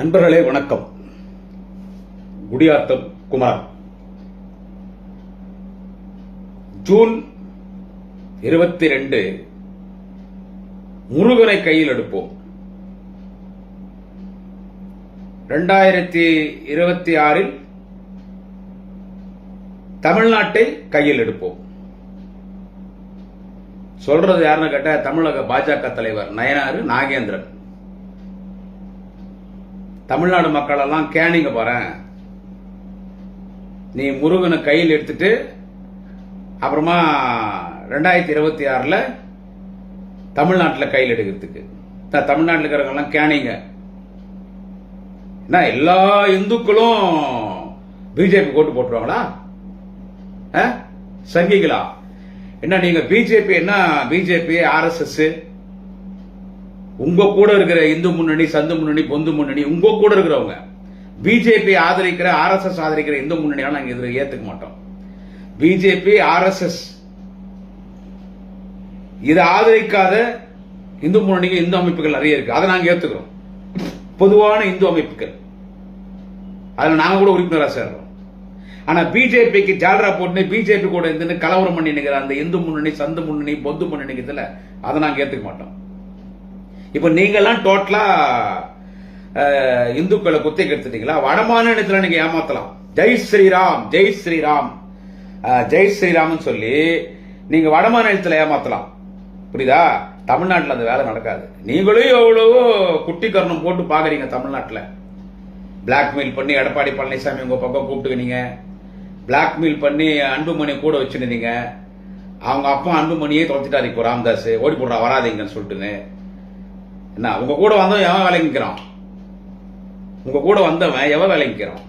நண்பர்களே வணக்கம். குடியாத்தம் குமார். ஜூன் 22 முருகனை கையில் எடுப்போம். 2026 தமிழ்நாட்டை கையில் எடுப்போம். சொல்றது யாருன்னு கேட்ட தமிழக பாஜக தலைவர் நயனார் நாகேந்திரன். தமிழ்நாடு மக்கள் எல்லாம் கேனிங்க போறேன், நீ முருகனை கையில் எடுத்துட்டு அப்புறமா 2026 தமிழ்நாட்டில் கையில் எடுக்கிறதுக்கு தமிழ்நாட்டில் இருக்கிறவங்க கேனிங்க. என்ன எல்லா இந்துக்களும் பிஜேபி ஓட்டு போட்டுருவாங்களா? சங்கிகளா? என்ன நீங்க பிஜேபி, என்ன பிஜேபி ஆர்எஸ்எஸ், உங்க கூட இருக்கிற இந்து முன்னணி, சந்து முன்னணி, பொந்து முன்னணி, உங்க கூட இருக்கிறவங்க பிஜேபி ஆதரிக்கிற ஆர்எஸ்எஸ் ஆதரிக்கிற இந்து முன்னணியால நாங்க இதுல ஏத்துக்க மாட்டோம். பிஜேபி ஆர்எஸ்எஸ் இதை ஆதரிக்காத இந்து முன்னணிக்கு இந்து அமைப்புகள் நிறைய இருக்கு, அதை நாங்க ஏத்துக்கிறோம். பொதுவான இந்து அமைப்புகள் அதுல நாங்க கூட உறுப்பினராக சேர்றோம். ஆனா பிஜேபிக்கு ஜால்ரா போட்டு பிஜேபி கூட இருந்து கலவரம் பண்ணி நிக்கிற அந்த இந்து முன்னணி, சந்து முன்னணி, பொந்து முன்னணி இதுல அதை நாங்க ஏத்துக்க மாட்டோம். இப்ப நீங்க எல்லாம் டோட்டலா இந்துக்களை குத்திக்கு எடுத்துட்டீங்களா? வடமாநிலத்தில் நீங்க ஏமாத்தலாம். ஜெய் ஸ்ரீராம், ஜெய் ஸ்ரீராம், ஜெய் ஸ்ரீராம் சொல்லி நீங்க வடமாநிலத்தில் ஏமாத்தலாம். புரியுதா? தமிழ்நாட்டில் அந்த வேலை நடக்காது. நீங்களும் எவ்வளவோ குட்டி கர்ணம் போட்டு பாக்குறீங்க. தமிழ்நாட்டில் பிளாக்மெயில் பண்ணி எடப்பாடி பழனிசாமி உங்க பக்கம் கூப்பிட்டுக்கினீங்க. பிளாக்மெயில் பண்ணி அன்புமணி கூட வச்சுருந்தீங்க. அவங்க அப்பா அன்புமணியே தொலைச்சிட்டாரு. இப்போ ராமதாஸ் ஓடி போடுறா வராதிங்கன்னு சொல்லிட்டுன்னு. என்ன உங்க கூட வந்தவன் எவன் வேலைக்கிறான்? உங்க கூட வந்தவன் எவன் வேலைக்கிறான்?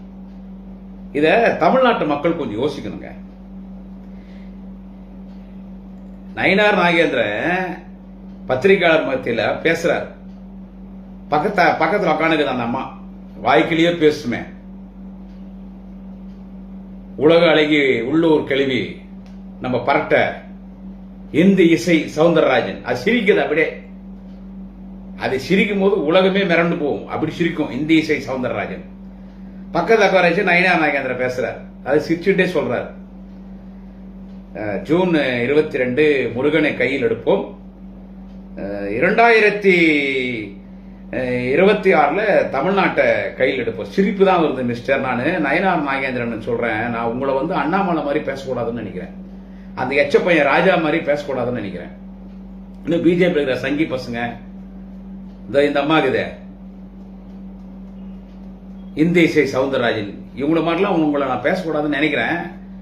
இத தமிழ்நாட்டு மக்கள் கொஞ்சம் யோசிக்கணுங்க. நயினார் நாகேந்திரன் பத்திரிகையாளர் மத்தியில பேசுறார். பக்கத்துல உட்காந்துக்குது அந்த அம்மா, வாய்க்கிலேயே பேசுமே. உலக அழகி உள்ளூர் கேள்வி நம்ம பரட்ட இந்தி இசை சவுந்தரராஜன் அது சிரிக்குது. அப்படியே அது சிரிக்கும் போது உலகமே மிரண்டு போகும். அப்படி சிரிக்கும் இந்தி இசை சவுந்தரராஜன். பக்கத்தில் உட்கார நயினார் நாகேந்திரன் பேசுறார். அது சிரிச்சுட்டே சொல்றார், ஜூன் 22 முருகனை கையில் எடுப்போம். 2026 தமிழ்நாட்டை கையில் எடுப்போம். சிரிப்பு தான் வருது மிஸ்டர். நான் நயினார் நாகேந்திரன் சொல்றேன், நான் உங்களை அண்ணாமலை மாதிரி பேசக்கூடாதுன்னு நினைக்கிறேன். அந்த எச்ச பையன் ராஜா மாதிரி பேசக்கூடாதுன்னு நினைக்கிறேன். இன்னும் பிஜேபி இருக்கிற சங்கி பசங்க, இந்த அம்மா இருக்குதே இந்தி இசை சவுந்தரராஜன், இவங்கள மாதிரிலாம் உங்களை நான் பேசக்கூடாதுன்னு நினைக்கிறேன்.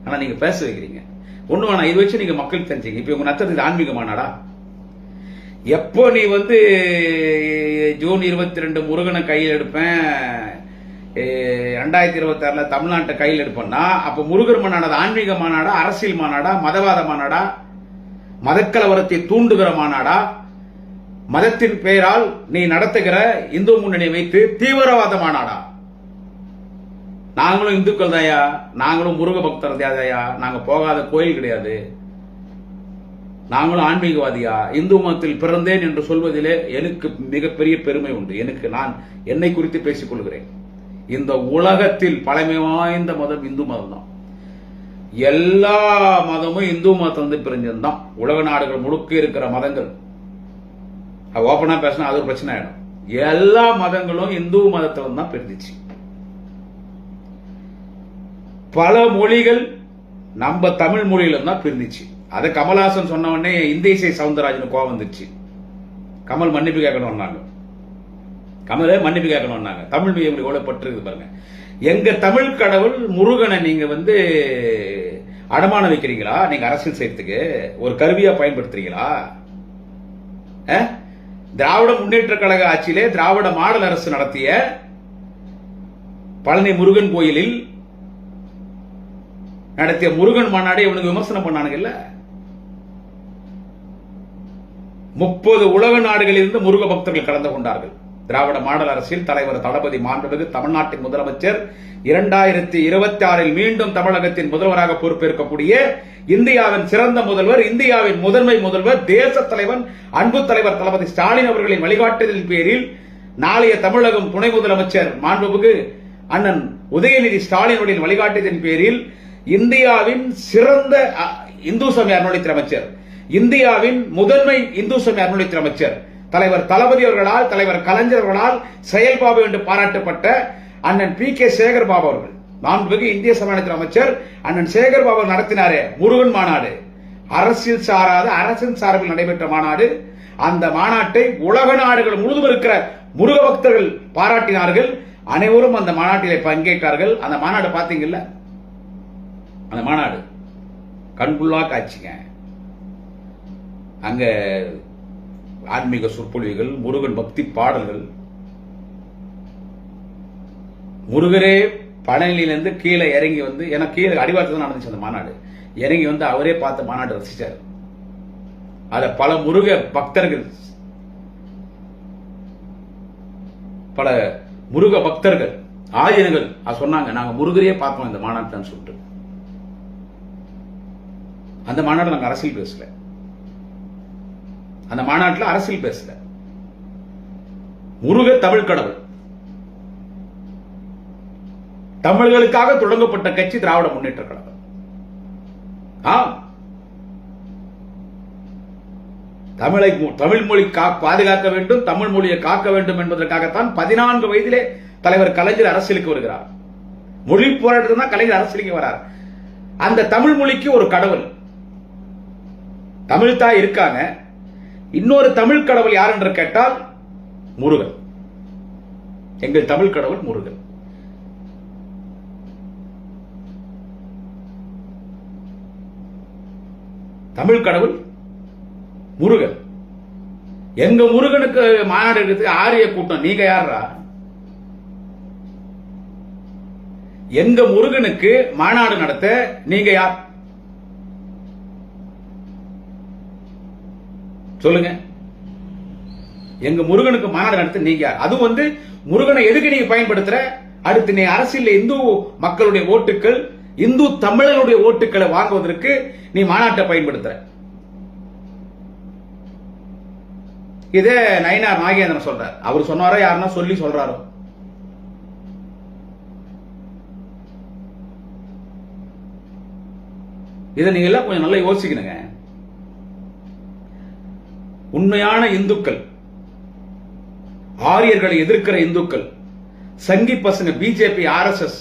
ஆனா நீங்க பேச வைக்கிறீங்க. ஒண்ணு வேணா, இது வச்சு நீங்க மக்களுக்கு தெரிஞ்சுங்க. இப்ப உங்க நத்தத்துக்கு ஆன்மீக மாநாடா? எப்போ நீ ஜூன் 22 முருகனை கையில் எடுப்பேன், 2026 தமிழ்நாட்டை கையில் எடுப்பேன்னா, அப்ப முருகர் மாநாடு ஆன்மீக மாநாடா, அரசியல் மாநாடா, மதவாத மாநாடா, மதக்கலவரத்தை தூண்டுகிற மாநாடா, மதத்தின் பெயரால் நீ நடத்துகிற இந்து முன்னணி வைத்து தீவிரவாத மாநாடா? நாங்களும் இந்துக்கள் தாயா, நாங்களும் முருக பக்தர் தாயா, நாங்க போகாத கோயில் கிடையாது. நாங்களும் ஆன்மீகவாதியா. இந்து மதத்தில் பிறந்தேன் என்று சொல்வதிலே எனக்கு மிகப்பெரிய பெருமை உண்டு. நான் என்னை குறித்து பேசிக் கொள்கிறேன். இந்த உலகத்தில் பழமை வாய்ந்த மதம் இந்து மதம் தான். எல்லா மதமும் இந்து மதம் பிரிஞ்சதுதான். உலக நாடுகள் முழுக்க இருக்கிற மதங்கள் ஓப்பனா பேசினா அது ஒரு பிரச்சனை ஆயிடும். எல்லா மதங்களும் இந்து மதத்துல தான் பிரிஞ்சிச்சு. பல மொழிகள் நம்ம தமிழ் மொழியில தான் பிரிஞ்சிச்சு. அதை கமல்ஹாசன் சொன்ன உடனே இந்தி இசை சவுந்தரராஜன் கோவம் வந்துச்சு. கமல் மன்னிப்பு கேட்கணும், கமலே மன்னிப்பு கேட்கணும். தமிழ் மீது எவ்வளவு பற்று பாருங்க. எங்க தமிழ் கடவுள் முருகனை நீங்க அடமான வைக்கிறீங்களா? நீங்க அரசியல் செய்யறதுக்கு ஒரு கருவியா பயன்படுத்துறீங்களா? திராவிட முன்னேற்ற கழக ஆட்சியிலே திராவிட மாடல் அரசு நடத்திய பழனி முருகன் கோயிலில் நடத்திய முருகன் மாநாடு இவனுக்கு விமர்சனம் பண்ணானுங்கல்ல. 30 உலக நாடுகளில் இருந்து முருக பக்தர்கள் கலந்து கொண்டார்கள். திராவிட மாடல் அரசில் தலைவர் தளபதி மாண்புமிகு தமிழ்நாட்டின் முதலமைச்சர் 2026 மீண்டும் தமிழகத்தின் முதல்வராக பொறுப்பேற்கக்கூடிய இந்தியாவின் சிறந்த முதல்வர், இந்தியாவின் முதன்மை முதல்வர், தேச தலைவன், அன்பு தலைவர் தளபதி ஸ்டாலின் அவர்களின் வழிகாட்டுதலின் பேரில் நாளைய தமிழகம் துணை முதலமைச்சர் மாண்புமிகு அண்ணன் உதயநிதி ஸ்டாலினுடைய வழிகாட்டுதலின் பேரில் இந்தியாவின் சிறந்த இந்து சமய அறநிலையத்துறை அமைச்சர், இந்தியாவின் முதன்மை இந்து சமய அறநிலையத்துறை அமைச்சர் தலைவர் தளபதி அவர்களால், தலைவர் கலைஞர் அவர்களால் செயல்பாடு என்று பாராட்டப்பட்ட அண்ணன் பி.கே. சேகர் பாபு அவர்கள், மாண்புமிகு இந்திய சமயத்துறை அமைச்சர் அண்ணன் சேகர் பாபு நடத்தினாரே முருகன் மாநாடு, அரசியல் சாராத அரசின் சார்பில் நடைபெற்ற மாநாடு. அந்த மாநாட்டை உலக நாடுகள் முழுவதும் இருக்கிற முருக பக்தர்கள் பாராட்டினார்கள். அனைவரும் அந்த மாநாட்டிலே பங்கேற்றார்கள். அந்த மாநாடு பாத்தீங்கல்ல, அந்த மாநாடு கண்குள்ளா காட்சிங்க. அங்க ஆன்மீக சொற்பொழிவுகள், முருகன் பக்தி பாடல்கள், முருகரே பழனியிலிருந்து கீழே இறங்கி வந்து, எனக்கு கீழே அடிவாரத்தில் நடந்துச்சு அந்த மாநாடு, இறங்கி வந்து அவரே பார்த்து மாநாடு ரசிச்சார். அத பல முருக பக்தர்கள், பல முருக பக்தர்கள் ஆயிரங்கள் சொன்னாங்க, நாங்க முருகரையே பார்த்தோம் இந்த மாநாட்டில் சொல்லிட்டு. அந்த மாநாடு நாங்க அரசியல் பேசல, அந்த மாநாட்டில் அரசியல் பேசல. முருக தமிழ் கடவுள், தமிழர்களுக்காக தொடங்கப்பட்ட கட்சி திராவிட முன்னேற்ற கழகம். தமிழ் மொழி பாதுகாக்க வேண்டும், தமிழ் மொழியை காக்க வேண்டும் என்பதற்காகத்தான் 14 வயதிலே தலைவர் கலைஞர் அரசியலுக்கு வருகிறார். மொழி போராட்டம் தான் கலைஞர் அரசியலுக்கு வரார். அந்த தமிழ் மொழிக்கு ஒரு கடவுள் தமிழ் தாய் இருக்காங்க. இன்னொரு தமிழ் கடவுள் யார் என்று கேட்டால் முருகன். எங்கள் தமிழ் கடவுள் முருகன். தமிழ் கடவுள் முருகன். எங்க முருகனுக்கு மாநாடு எடுத்து ஆரிய கூட்டம், நீங்க யாரா? எங்க முருகனுக்கு மாநாடு நடத்த நீங்க யார் சொல்லுங்க? எங்க முருகனுக்கு மாநாடு நடத்த நீங்க யார்? அது வந்து முருகனை எதுக்கு நீங்க பயன்படுத்துற? அடுத்து நீ அரசியல் இந்து மக்களுடைய ஓட்டுகள், இந்து தமிழர்களுடைய ஓட்டுகளை வாங்குவதற்கு நீ மாநாட்டை பயன்படுத்துற. இதே நயினார் நாகேந்திரன் சொல்றார். அவர் சொன்னாரோ யாருன்னா சொல்லி சொல்றாரோ? இதை நீங்க எல்லாம் கொஞ்சம் நல்லா யோசிக்கணுங்க. உண்மையான இந்துக்கள், ஆரியர்களை எதிர்க்கிற இந்துக்கள், சங்கி பசங்க, பிஜேபி, RSS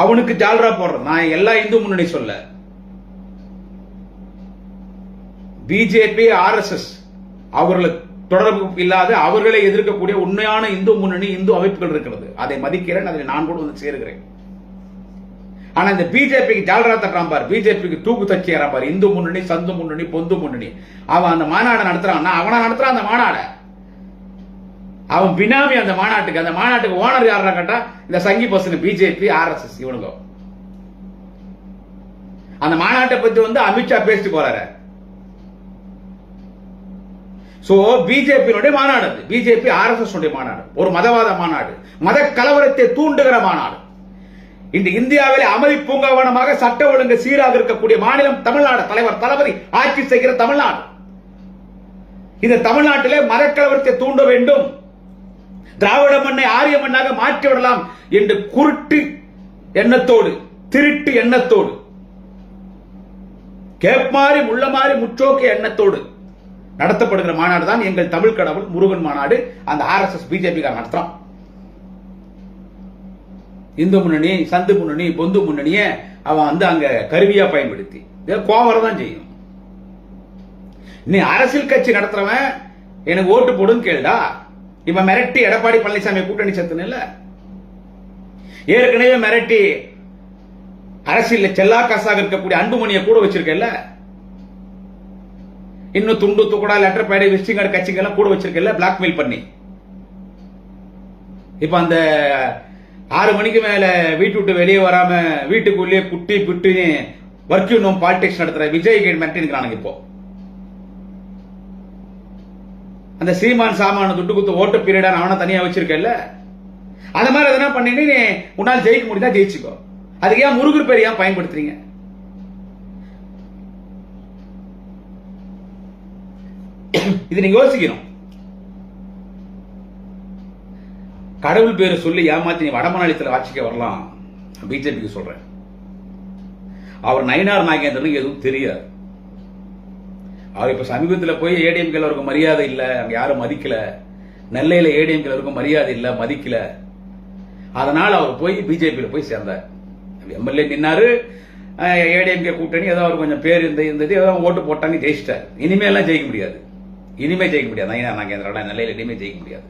அவனுக்கு ஜால்ரா போடுற. நான் எல்லா இந்து முன்னணி சொல்ல, பிஜேபி, RSS அவர்களுக்கு தொடர்பு இல்லாத அவர்களை எதிர்க்கக்கூடிய உண்மையான இந்து முன்னணி, இந்து அமைப்புகள் இருக்கிறது. அதை மதிக்கிறேன், அதை நான் கூட வந்து சேருகிறேன். ஆனா இந்த பிஜேபிக்கு ஜால்ரா தட்டுறான் பார், பிஜேபிக்கு தூக்கு தச்சியறான் பார், இந்து முன்னணி, சந்து முன்னணி, பொந்து முன்னணி. அவன் அந்த மாநாடு நடத்துறான், அவனா நடத்துறான் அந்த மாநாட. அவன் பினாமி அந்த மாநாட்டுக்கு. அந்த மாநாட்டுக்கு ஓனர் யாரா கேட்டா இந்த சங்கி பசங்க, பிஜேபி, RSS இவனுங்க. அந்த மாநாட்டை பத்தி வந்து அமித்ஷா பேசிட்டு போறாரு. சோ பிஜேபியினுடைய மாநாடு, பிஜேபி RSS மாநாடு, ஒரு மதவாத மாநாடு, மத கலவரத்தை தூண்டுகிற மாநாடு. இந்த இந்தியாவிலே அமைதி பூங்காவனமாக சட்ட ஒழுங்கு சீராக இருக்கக்கூடிய மாநிலம் தமிழ்நாடு. தலைவர் தளபதி ஆட்சி செய்கிற தமிழ்நாடு. இந்த தமிழ்நாட்டிலே மதக்கலவரத்தை தூண்ட வேண்டும், திராவிட மண்ணை ஆரிய மண்ணாக மாற்றி விடலாம் என்று குருட்டு எண்ணத்தோடு, திருட்டு எண்ணத்தோடு, கேப்மாறி முள்ளமாறி முற்றோக்கு எண்ணத்தோடு நடத்தப்படுகிற மாநாடு தான் எங்கள் தமிழ் கடவுள் முருகன் மாநாடு. அந்த RSS பிஜேபி நடத்துறான். இந்து முன்னணி, சந்து முன்னணி, பொந்து முன்னணிய அவன் வந்து அங்க கருவியா பயன்படுத்தி கோவரம் தான் செய்யும். நீ அரசியல் கட்சி நடத்துறவன் எனக்கு ஓட்டு போடுன்னு கேளுடா. இப்ப மிரட்டி எடப்பாடி பழனிசாமி கூட்டணி சத்துன்னு இல்ல, ஏற்கனவே மிரட்டி அரசியல் செல்லா காசாக இருக்கக்கூடிய அன்புமணியை கூட வச்சிருக்கல, இன்னும் துண்டு துக்குடா லெட்டர் பேடி விசிட்டிங் கார்டு கட்சிகள் கூட வச்சிருக்கல, பிளாக்மெயில் பண்ணி. இப்ப அந்த 6 மணிக்கு மேல வீட்டு விட்டு வெளியே வராம வீட்டுக்குள்ளேயே குட்டி பிட்டு ஒர்க்கிங் ஹோம் பாலிடிக்ஸ் நடத்துற விஜய் மிரட்டினுக்கிறானுங்க. இப்போ அந்த சீமான் சாமான துட்டு குத்து ஓட்டு பீரியடா அவனை தனியா வச்சிருக்கல, அந்த மாதிரி எதனா பண்ணி நீ உன்னால் ஜெயிக்க முடியுதா ஜெயிச்சுக்கோ. அதுக்கு ஏன் முருகர் பேர் ஏன் பயன்படுத்துறீங்க? இது நீங்க யோசிக்கணும். கடவுள் பேரை சொல்லி ஏமாத்தி நீ வடமாநிலத்தில் ஆட்சிக்கு வரலாம். பிஜேபிக்கு சொல்றேன். அவர் நயினார் நாகேந்திரனுக்கு எதுவும் தெரியாது. அவர் இப்ப சமீபத்தில் போய் ஏடிஎம்கேல அவருக்கு மரியாதை இல்லை, அங்க யாரும் மதிக்கல. நெல்லையில ஏடிஎம்கேல அவருக்கு மரியாதை இல்லை, மதிக்கல. அதனால அவர் போய் பிஜேபியில போய் சேர்ந்தார். எம்எல்ஏ நின்னாரு, ஏடிஎம்கே கூட்டணி ஏதோ அவர் கொஞ்சம் பேர் இருந்தது, ஏதோ ஓட்டு போட்டாங்க, ஜெயிச்சிட்டார். இனிமேலாம் ஜெயிக்க முடியாது. இனிமே ஜெயிக்க முடியாது. நயினார் நாகேந்திரன் நெல்லையில இனிமே ஜெயிக்க முடியாது.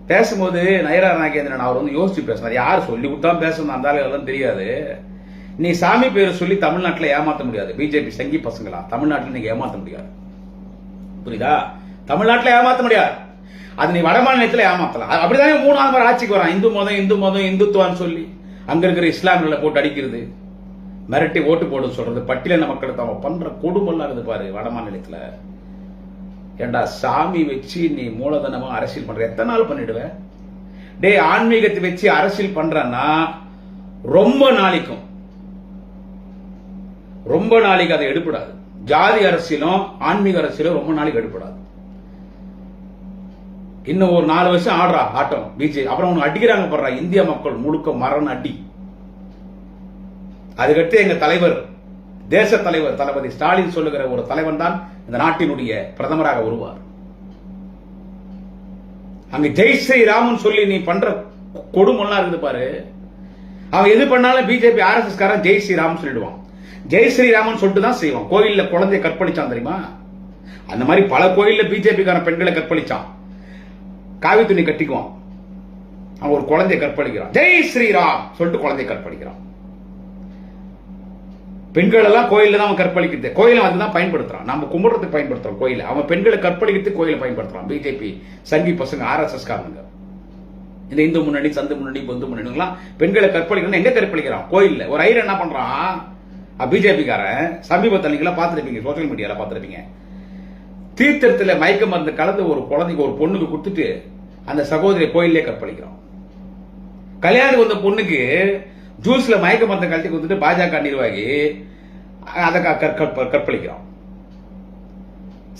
பேசும்போது நயினார் நாகேந்திரன் அவர் வந்து யோசிச்சு பேசினார். யார் சொல்லி விட்டாலும் பேசணும், அந்த ஆளுகள் தெரியாது. நீ சாமி பேரை சொல்லி தமிழ்நாட்டில் ஏமாத்த முடியாது. பிஜேபி சங்கி பசங்களா தமிழ்நாட்டில் நீங்க ஏமாத்த முடியாது. புரியுதா? தமிழ்நாட்டில் ஏமாத்த முடியாது. அது நீ வடமாநிலத்தில் ஏமாத்தலாம். அப்படிதானே 3ஆவது முறை ஆட்சிக்கு வரான். இந்து மதம் இந்து மதம் இந்துத்துவான்னு சொல்லி அங்க இருக்கிற இஸ்லாமியர்களை போட்டு அடிக்கிறது, மிரட்டி ஓட்டு போட சொல்றது, பட்டியலின மக்களுக்கு அவங்க பண்ற கொடுமெல்லாம் இருக்குது பாரு வடமாநிலத்தில். ஏண்டா சாமி வச்சு நீ மூலதனமா அரசியல் பண்ற? எத்தனை நாள் பண்ணிடுவ? டே, ஆன்மீகத்தை வச்சு அரசியல் பண்றன்னா ரொம்ப நாளைக்கு அதை எடுப்படாது. ஜாதி அரசியலும் ஆன்மீக அரசியலும் ரொம்ப நாளைக்கு எடுப்படாது. இன்னும் ஒரு 4 வருஷம் ஆடுறா ஆட்டம் பிஜேபி. அப்புறம் உனக்கு அடிக்கிறாங்க பண்றா இந்திய மக்கள் முழுக்க மரண அடி. அதுக்கடுத்து எங்க தலைவர், தேச தலைவர் தளபதி ஸ்டாலின் சொல்லுகிற ஒரு தலைவன் தான் இந்த நாட்டினுடைய பிரதமராக வருவார். அங்க ஜெய் ஸ்ரீராமன் சொல்லி நீ பண்ற கொடுமெல்லாம் இருக்குது பாரு. அவன் எது பண்ணாலும் பிஜேபி ஆர்எஸ்எஸ் காரன் ஜெய் ஸ்ரீராமன் சொல்லிடுவான். ஜெய் ஸ்ரீராமன் சொல்லிட்டு தான் செய்வான். கோயில்ல குழந்தைய கற்பழிச்சான் தெரியுமா? அந்த மாதிரி பல கோயில்ல பிஜேபி கார பெண்களை கற்பழிச்சான். காவி துணி கட்டிக்குவான். அவன் ஒரு குழந்தைய கற்பழிக்கிறான். ஜெய் ஸ்ரீராம் சொல்லிட்டு குழந்தைய கற்பழிக்கிறான். பெண்கள் எல்லாம் கோயில்ல தான் அவன் கற்பழிக்கிறது. கோயில வந்து தான் பயன்படுத்துறான். நம்ம கும்பிடுறதுக்கு பயன்படுத்துறோம் கோயில. அவன் பெண்களை கற்பழிக்கிறதுக்கு கோயில பயன்படுத்துறான். பிஜேபி சங்கி பசங்க, ஆர்எஸ்எஸ் காரங்க, இந்த இந்து முன்னணி, சந்து முன்னணி, பொந்து முன்னணி பெண்களை கற்பழிக்கணும். எங்க கற்பழிக்கிறான்? கோயில்ல. ஒரு ஐயர் என்ன பண்றான்? பிஜேபி காரன் சமீபத்தில் நீங்களா பார்த்துருப்பீங்க, சோசியல் மீடியால பார்த்துருப்பீங்க. தீர்த்தத்தில் மயக்க மருந்து கலந்து ஒரு குழந்தைக்கு, ஒரு பொண்ணுக்கு கொடுத்துட்டு அந்த சகோதரி கோயிலே கற்பழிக்கிறான். கல்யாணம் வந்த பொண்ணுக்கு ஜூஸ்ல மயக்க மருந்து கலத்தி கொடுத்துட்டு பாஜக நிர்வாகி அதை கற்பழிக்கிறான்.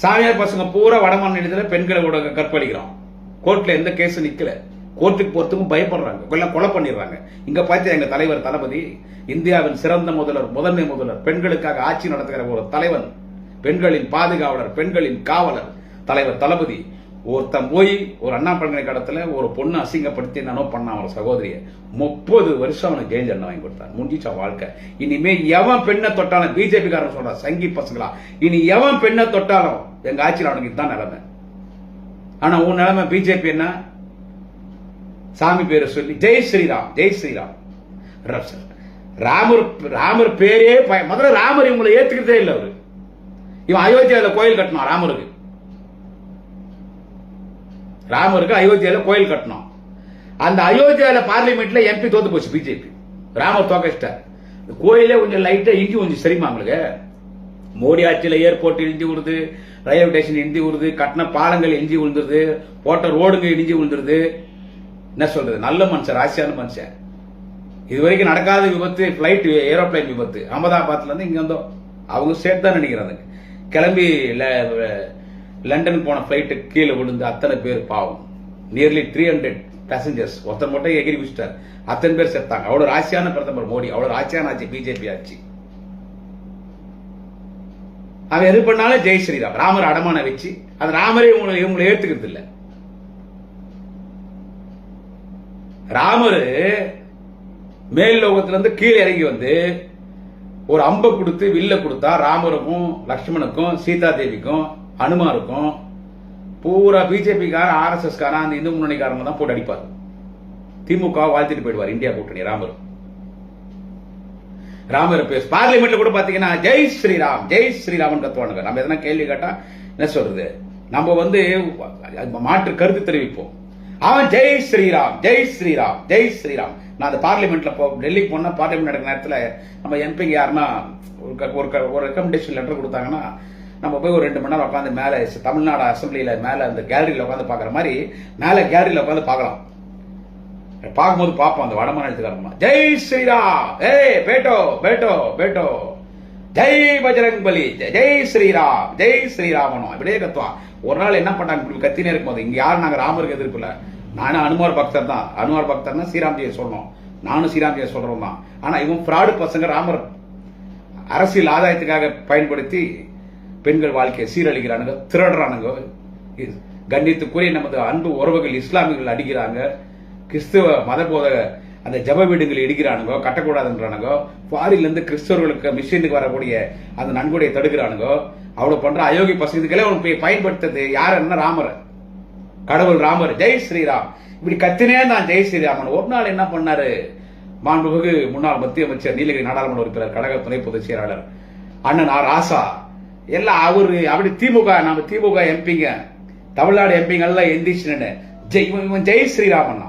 சாமியார் பசங்க பூரா வடமாநிலத்தில் பெண்களை கற்பழிக்கிறான். கோர்ட்ல எந்த கேஸ் நிக்கல. கோர்ட்டுக்கு போறதுக்கும் பயப்படுறாங்க, கொலை பண்ணிடுறாங்க. இங்க பார்த்து எங்க தலைவர் தளபதி, இந்தியாவின் சிறந்த முதல்வர், முதன்மை முதல்வர், பெண்களுக்காக ஆட்சி நடத்துகிற ஒரு தலைவன், பெண்களின் பாதுகாவலர், பெண்களின் காவலர் தலைவர் தளபதி. ஒருத்தன் போய் ஒரு அண்ணா பல்கலைக்கழகத்துல ஒரு பொண்ணு அசிங்கப்படுத்தி என்னோ பண்ணான் ஒரு சகோதரிய. 30 வருஷம் அவனுக்கு ஜெயில் தண்டனை வாங்கி கொடுத்தான். முடிஞ்சிச்சா வாழ்க்கை. இனிமே எவன் பெண்ணை தொட்டாலும், பிஜேபி காரன் சொல்றான் சங்கி பசங்களா, இனி எவன் பெண்ணை தொட்டாலும் எங்க ஆட்சியில் அவனுக்கு இதுதான் நிலைமை. ஆனா உன் நிலைமை பிஜேபி என்ன? சாமி பேரை சொல்லி ஜெய் ஸ்ரீராம் ஜெய் ஸ்ரீராம். ராமர் பேரே முதல்ல ராமர் இவங்களை ஏத்துக்கிறதே இல்லை. அவரு இவன் அயோத்தியால கோயில் கட்டணும். ராமருக்கு அயோத்தியால கோயில் கட்டணும். அந்த அயோத்தியால பார்லிமெண்ட்ல எம்பி தோத்து போச்சு பிஜேபி. ராமர் தோக்கச்சிட்டார். கோயிலே கொஞ்சம் லைட்டா இஞ்சி கொஞ்சம் சரிமா உங்களுக்கு. மோடி ஆட்சியில ஏர்போர்ட் இடிஞ்சு விடுது, ரயில்வே ஸ்டேஷன் இடிஞ்சு விடுது, கட்டின பாலங்கள் இடிஞ்சு விழுந்துருது, போட்ட ரோடுங்க இடிஞ்சு விழுந்துருது. என்ன சொல்றது? நல்ல மனுஷன், ராசியான மனுஷன். இதுவரைக்கும் நடக்காத விபத்து, பிளைட் ஏரோப்ளைன் விபத்து. அகமதாபாத்ல இருந்து இங்க வந்தோம். அவங்க சேர்த்து தான் நினைக்கிறாங்க. கிளம்பி லண்டன் போன பிளைட்டு கீழே விழுந்து அத்தனை பேர் பாவம். Nearly 300 passengers. ஒருத்தர் மட்டும் எகிரி வச்சுட்டார். அத்தனை பேர் செத்தாங்க. அவ்வளவு ராசியான பிரதமர் மோடி. அவ்வளவு ராசியான ஆட்சி பிஜேபி ஆட்சி. அவன் எது பண்ணாலும் ஜெய் ஸ்ரீராம். ராமர் அடமான வச்சு அந்த ராமரே இவங்களை ஏத்துக்கிறது இல்லை. ராமரு மேல் லோகத்திலிருந்து கீழே இறங்கி வந்து ஒரு அம்பை கொடுத்து வில்ல கொடுத்தா ராமருக்கும் லட்சுமணுக்கும் சீதா தேவிக்கும் அனுமாருக்கும் பூரா பிஜேபி கார ஆர்எஸ்எஸ் கார அந்த இந்து முன்னணிக்காரங்க தான் போட்டு அடிப்பார். திமுக வாழ்த்திட்டு போயிடுவார் இந்தியா கூட்டணி. ராமர் பேச பார்லிமெண்ட்ல கூட பாத்தீங்கன்னா ஜெய் ஸ்ரீராம் ஜெய் ஸ்ரீராமன் கத்துவானுங்க. நம்ம எதனா கேள்வி கேட்டா என்ன சொல்றது? நம்ம வந்து மாற்று கருத்து தெரிவிப்போம். அவன் ஜெய் ஸ்ரீராம் ஜெய் ஸ்ரீராம் ஜெய் ஸ்ரீராம். நான் அந்த பார்லிமெண்ட்ல டெல்லிக்கு போனா பார்லிமெண்ட் நடக்கிற நேரத்தில் நம்ம எம்பிங்க யாருன்னா ஒரு ரெக்கமெண்டேஷன் லெட்டர் கொடுத்தாங்கன்னா நம்ம போய் ஒரு 2 மணி நேரம் உட்காந்து மேல தமிழ்நாடு அசம்பிளியில மேல அந்த கேலரியில உட்காந்து பாக்குற மாதிரி மேல கேலரியில உட்காந்து பார்க்கலாம். பார்க்கும்போது பார்ப்போம் அந்த வடமாநிலத்துக்காரமா ஜெய் ஸ்ரீராம், ஏய் பேட்டோ பேட்டோ பேட்டோ, ஜெய் பஜரங் பலி, ஜெய் ஸ்ரீராம் ஜெய் ஸ்ரீராமனும் இப்படியே கத்துவான். ஒரு நாள் என்ன பண்ணாங்க, கத்தினே இருக்கும்போது, இங்க யாரும் நாங்க ராமருக்கு எதிர்ப்பு இல்ல, நானும் அனுமார் பக்தர் தான். அனுமார் பக்தர்னா ஸ்ரீராம்ஜியை சொல்லணும், நானும் ஸ்ரீராம்ஜியை சொல்றோம் தான். ஆனா இவன் ஃப்ராடு பசங்க ராமர் அரசியல் ஆதாயத்துக்காக பயன்படுத்தி பெண்கள் வாழ்க்கையை சீரழிக்கிறானுங்க, திருடுறானுங்க. கண்ணியத்துக்குரிய நமது அன்பு உறவுகள் இஸ்லாமியர்கள் அடிக்கிறாங்க, கிறிஸ்துவ மத போதக அந்த ஜப வீடுகளை இடிக்கிறானுங்க, கட்டக்கூடாதுன்றானுங்க. ஃபாரின்ல இருந்து கிறிஸ்தவர்களுக்கு மிஷினுக்கு வரக்கூடிய அந்த நன்கொடையை தடுக்கிறானுங்க. அவ்வளவு பண்ற அயோகி பசங்களுக்கெல்லாம் அவனுக்கு பயன்படுத்தது யாருன்னா ராமர், கடவுள் ராமர், ஜெய் ஸ்ரீராம். இப்படி கத்தினே தான் ஜெய் ஸ்ரீராமன். ஒரு நாள் என்ன பண்ணாரு, மாண்புமிகு முன்னாள் மத்திய அமைச்சர் நீலகிரி நாடாளுமன்ற உறுப்பினர் கழக துணை பொதுச் செயலாளர் அண்ணன் ஆர் ராசா எல்லாம் அவரு அப்படி திமுக, நம்ம திமுக எம்பிங்க, தமிழ்நாடு எம்பிங்க எல்லாம் எந்திரிச்சுன்னு ஜெய் ஸ்ரீராமன்.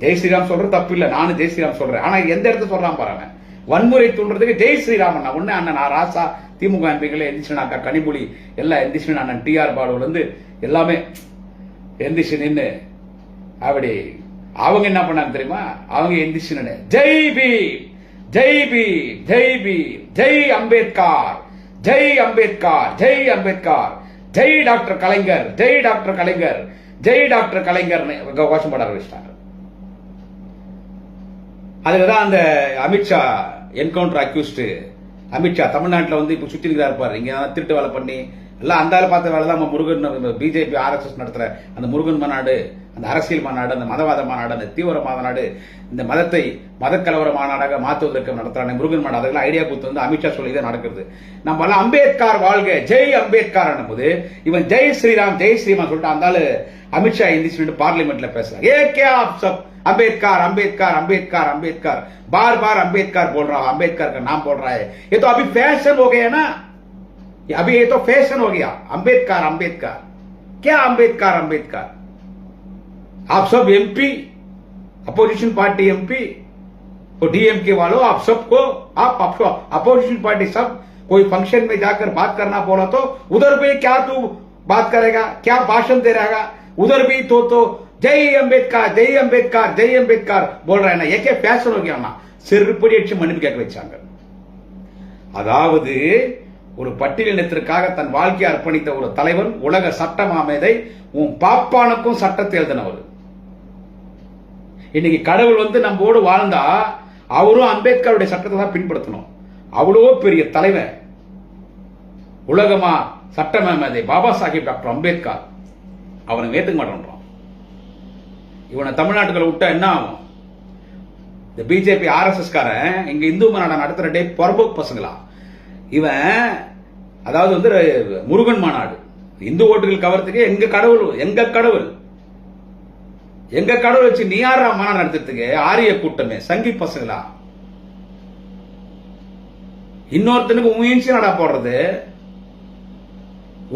ஜெய் ஸ்ரீராம் சொல்றது தப்பு இல்ல, நானும் ஜெய் ஸ்ரீராம் சொல்றேன். ஆனா எந்த இடத்துல சொல்றான் பாருங்க, வன்முறை தூண்டுறதுக்கு ஜெய் ஸ்ரீராமன். ஒண்ணு அண்ணன் ஆர் ராசா, திமுக எம்பிங்களே எந்திரிச்சு, அக்கா கனிமொழி எல்லாம் எந்திரிச்சு, அண்ணன் டிஆர் பாலுல இருந்து எல்லாமே எந்திரிச்சு நின்று அப்படி அவங்க என்ன பண்ணாங்க தெரியுமா, அவங்க எந்திரிச்சு ஜெய் பீம், ஜெய் பீம், ஜெய் பீம், ஜெய் அம்பேத்கர், ஜெய் அம்பேத்கர், ஜெய் அம்பேத்கர், ஜெய் டாக்டர் கலைஞர், ஜெய் டாக்டர் கலைஞர், ஜெய் டாக்டர் கலைஞர் கோஷம் போட ஆரம்பிச்சிட்டாங்க. அதுக்குதான் அந்த அமித்ஷா என்கவுண்டர் அக்யூஸ்ட் அமித்ஷா தமிழ்நாட்டில் வந்து இப்ப சுத்தி இருக்கிறார் பாரு, இங்க திருட்டு வேலை பண்ணி எல்லாம் அந்த பார்த்த வேலை தான். முருகன் பிஜேபி RSS நடத்துற அந்த முருகன் மாநாடு, அந்த அரசியல் மாநாடு, அந்த மதவாத மாநாடு, அந்த தீவிர மாநாடு, இந்த மதத்தை மதக்கலவர மாநாடாக மாற்றுவதற்கு நடத்துறாங்க முருகன் மாநாடு. அதெல்லாம் ஐடியா கொடுத்து வந்து அமித்ஷா சொல்லிதான் நடக்கிறது. நம்ம எல்லாம் அம்பேத்கர் வாழ்க, ஜெய் அம்பேத்கர் போது இவன் ஜெய் ஸ்ரீராம், ஜெய் ஸ்ரீராம் சொல்லிட்டு அந்த அமித்ஷா இந்திச்சு பார்லிமெண்ட்ல பேசுறாங்க. ஏ கே ஆப் சப் अम्बेडकर अम्बेडकर अम्बेडकर अम्बेडकर बार बार अम्बेडकर बोल रहा हूं, अम्बेडकर का नाम बोल रहा है। ये तो अभी फैशन हो गया ना, अभी ये तो फैशन हो गया। अम्बेडकर अम्बेडकर क्या, अम्बेडकर अम्बेडकर। आप सब एमपी, अपोजिशन पार्टी एमपी और डीएमके वालों, आप सबको, आप अपोजिशन पार्टी सब कोई फंक्शन में जाकर बात करना बोला तो उधर भी क्या तू बात करेगा, क्या भाषण दे रहेगा, उधर भी तो जय अंबेडकर, जय अंबेडकर, जय अंबेडकर बोल रहे हैं ना, ये क्या फैशन हो गया ना। செருப்படி அடிச்சு மன்னிப்பு கேட்க வச்சாங்க. அதாவது ஒரு பட்டியலினத்திற்காக தன் வாழ்க்கையை அர்ப்பணித்த ஒரு தலைவன், உலக சட்ட மாமேதை, உன் பாப்பானுக்கும் சட்டத்தை எழுதினவர். இன்னைக்கு கடவுள் வந்து நம்மோடு வாழ்ந்தா அவரும் அம்பேத்கருடைய சட்டத்தை தான் பின்பற்றணும். அவ்வளோ பெரிய தலைவன், உலகமா சட்ட மாமேதை பாபா சாஹிப் டாக்டர் அம்பேத்கர், அவனை ஏத்துக்க மாட்டோம். இவனை தமிழ்நாட்டுக்குள்ள விட்டா என்ன ஆகும்? இந்த பிஜேபி RSS காரன் இங்க இந்து மாநாடு நடத்துற டே பொறம்போக்கு பசங்களா இவன். அதாவது வந்து முருகன் மாநாடு, இந்து ஓட்டுகள் கவர்றதுக்கு எங்க கடவுள், எங்க கடவுள், எங்க கடவுள் வச்சு நீ யாரா மாநாடு நடத்துறதுக்கு? ஆரிய கூட்டமே, சங்கி பசங்களா. இன்னொருத்தனுக்கு முயற்சி நடா போடுறது.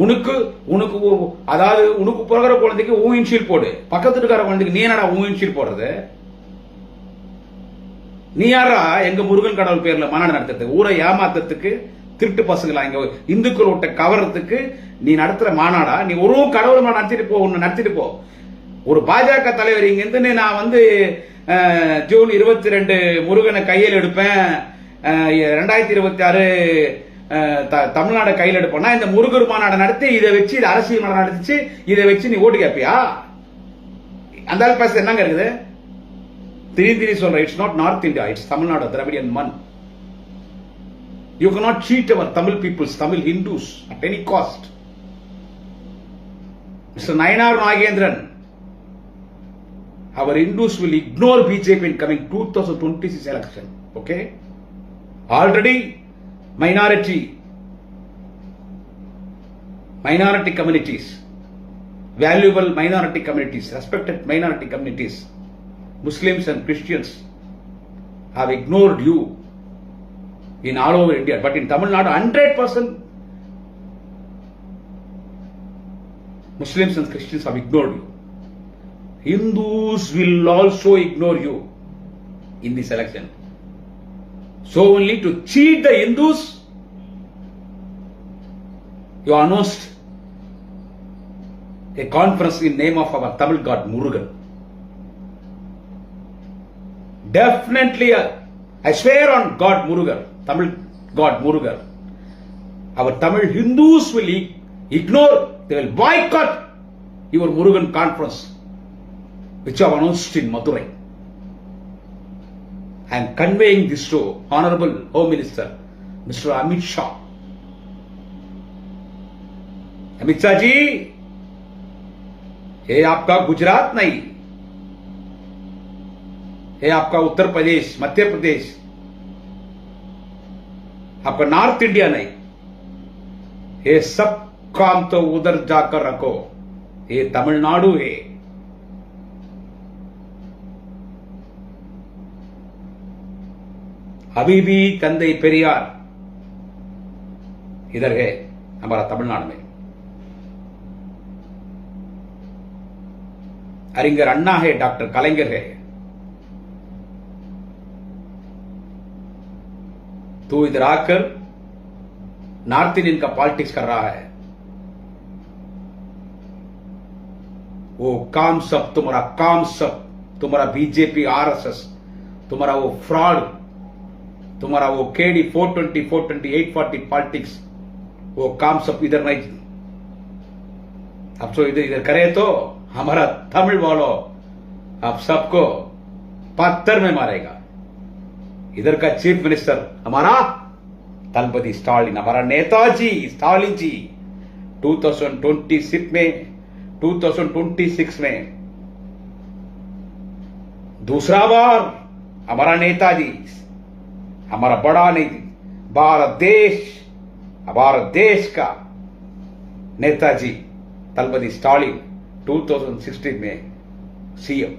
உனக்கு உனக்கு அதாவது உனக்கு பிறகுற குழந்தைக்கு ஊன்ஷீல் போடு, பக்கத்து இருக்கிற குழந்தைக்கு நீ என்னடா ஊன்ஷீல் போடுறது? நீ யாரா எங்க முருகன் கடவுள் பேர்ல மாநாடு நடத்துறதுக்கு, ஊரை ஏமாத்துறதுக்கு, திருட்டு பசங்களா இங்க இந்துக்கள் ஓட்ட கவர்றதுக்கு நீ நடத்துற மாநாடா? நீ ஒரு கடவுள் நடத்திட்டு போ, ஒன்னு நடத்திட்டு போ. ஒரு பாஜக தலைவர் இங்க இருந்து நான் வந்து ஜூன் 22 முருகனை கையில் எடுப்பேன், 2026 தமிழ்நாடு கையில் எடுப்போம்னா, இந்த முருகர் மாநாடு நடத்தி இதை வச்சு, இது அரசியல் மாநாடு நடத்திச்சு, இதை வச்சு நீ ஓட்டு கேட்பியா? அந்த பேச என்னங்க இருக்குது? திடீர்னு சொல்ற, it's not north India, it's Tamil Nadu, Dravidian மண். You cannot cheat our Tamil peoples, Tamil Hindus at any cost. Mr. Nayanar Nagendran, our Hindus will ignore BJP in coming 2026 election. Okay? Already minority communities, valuable minority communities, respected minority communities, Muslims and Christians have ignored you in all over India, but in Tamil Nadu 100% Muslims and Christians have ignored you. Hindus will also ignore you in this election. So only to cheat the Hindus, you announced a conference in name of our Tamil god Murugan. Definitely, I swear on God Murugan, Tamil god Murugan, our Tamil Hindus will ignore they will boycott your Murugan conference which I have announced in Madurai. I am conveying this to Honorable Home Minister Mr. Amit Shah. Amit Shah ji, ये आपका गुजरात नहीं, ये आपका उत्तर प्रदेश, मध्य प्रदेश, आपका north India नहीं, ये सब काम तो उधर जाकर रखो, ये तमिलनाडु है। अभी भी तंदई पेरियार इधर है हमारा तमिलनाडु में। அறிஞர் அண்ணா है, डॉक्टर कलाइंगर है। तू इधर आकर नॉर्थ इंडियन का पॉलिटिक्स कर रहा है, वो काम सब तुम्हारा बीजेपी आरएसएस, तुम्हारा वो फ्रॉड, तुम्हारा वो केडी 420 420 840 पॉलिटिक्स, वो काम सब इधर नहीं। अब तो इधर करे तो हमारा तमिल वालों आप सबको पत्थर में मारेगा। इधर का चीफ मिनिस्टर हमारा दलपति स्टालिन, हमारा नेताजी स्टालिन जी 2026 में दूसरा बार हमारा नेताजी, हमारा बड़ा नेता, भारत देश का नेताजी दलपति स्टालिन 2016 में सीएम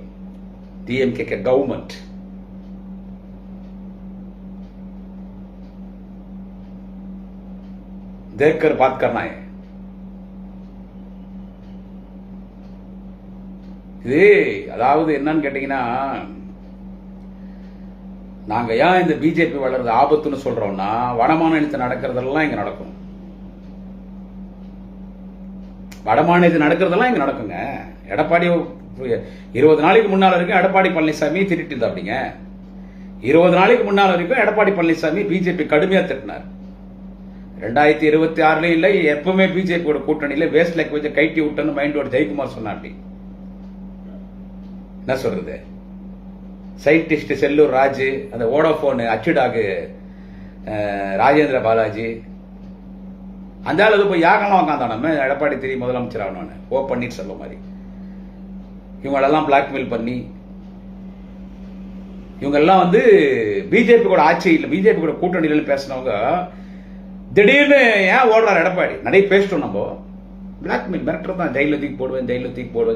डीएमके के गवर्नमेंट। देखकर बात करना है। இது அதாவது என்னன்னு கேட்டீங்கன்னா, நாங்க ஏன் இந்த பிஜேபி வளர்றது ஆபத்துன்னு சொல்றோம்னா, வடமாநிலத்தில் நடக்கிறதெல்லாம் இங்க நடக்கும், வடமாநிலத்தில் நடக்கிறதெல்லாம் இங்க நடக்குங்க। எடப்பாடி 20 நாளைக்கு முன்னால வரைக்கும் எடப்பாடி பழனிசாமி திட்டிட்டு இருந்தாங்க, 20 நாளைக்கு முன்னால வரைக்கும் எடப்பாடி பழனிசாமி பிஜேபி கடுமையா திட்டினார்। 2026 இல்ல, எப்பவுமே பிஜேபியோட கூட்டணியில வேஸ்ட் லைக் வச்சு கைட்டி விட்டன்னு மைண்டோட ஜெயக்குமார் சொன்னாப்படி। என்ன சொல்றது, சயின்டிஸ்ட் செல்லூர் ராஜு, அந்த வோடாபோன் அச்சுடாகு ராஜேந்திர பாலாஜி, அந்த ஆளு போய் யாரெல்லாம் உட்காந்தான் நம்ம எடப்பாடி திரு முதலமைச்சர் ஆகணும்னு, ஓ பன்னீர்செல்வம் மாதிரி இவங்களெல்லாம் பிளாக்மெயில் பண்ணி, இவங்கெல்லாம் வந்து பிஜேபி கூட ஆட்சி இல்லை, பிஜேபி கூட கூட்டணியில் பேசினவங்க திடீர்னு ஏன் ஓடுறாரு எடப்பாடி? நிறைய பேசிட்டோம் நம்ம, பிளாக்மெயில் மிரட்டர் தான், ஜெயில தூக்கி போடுவேன்,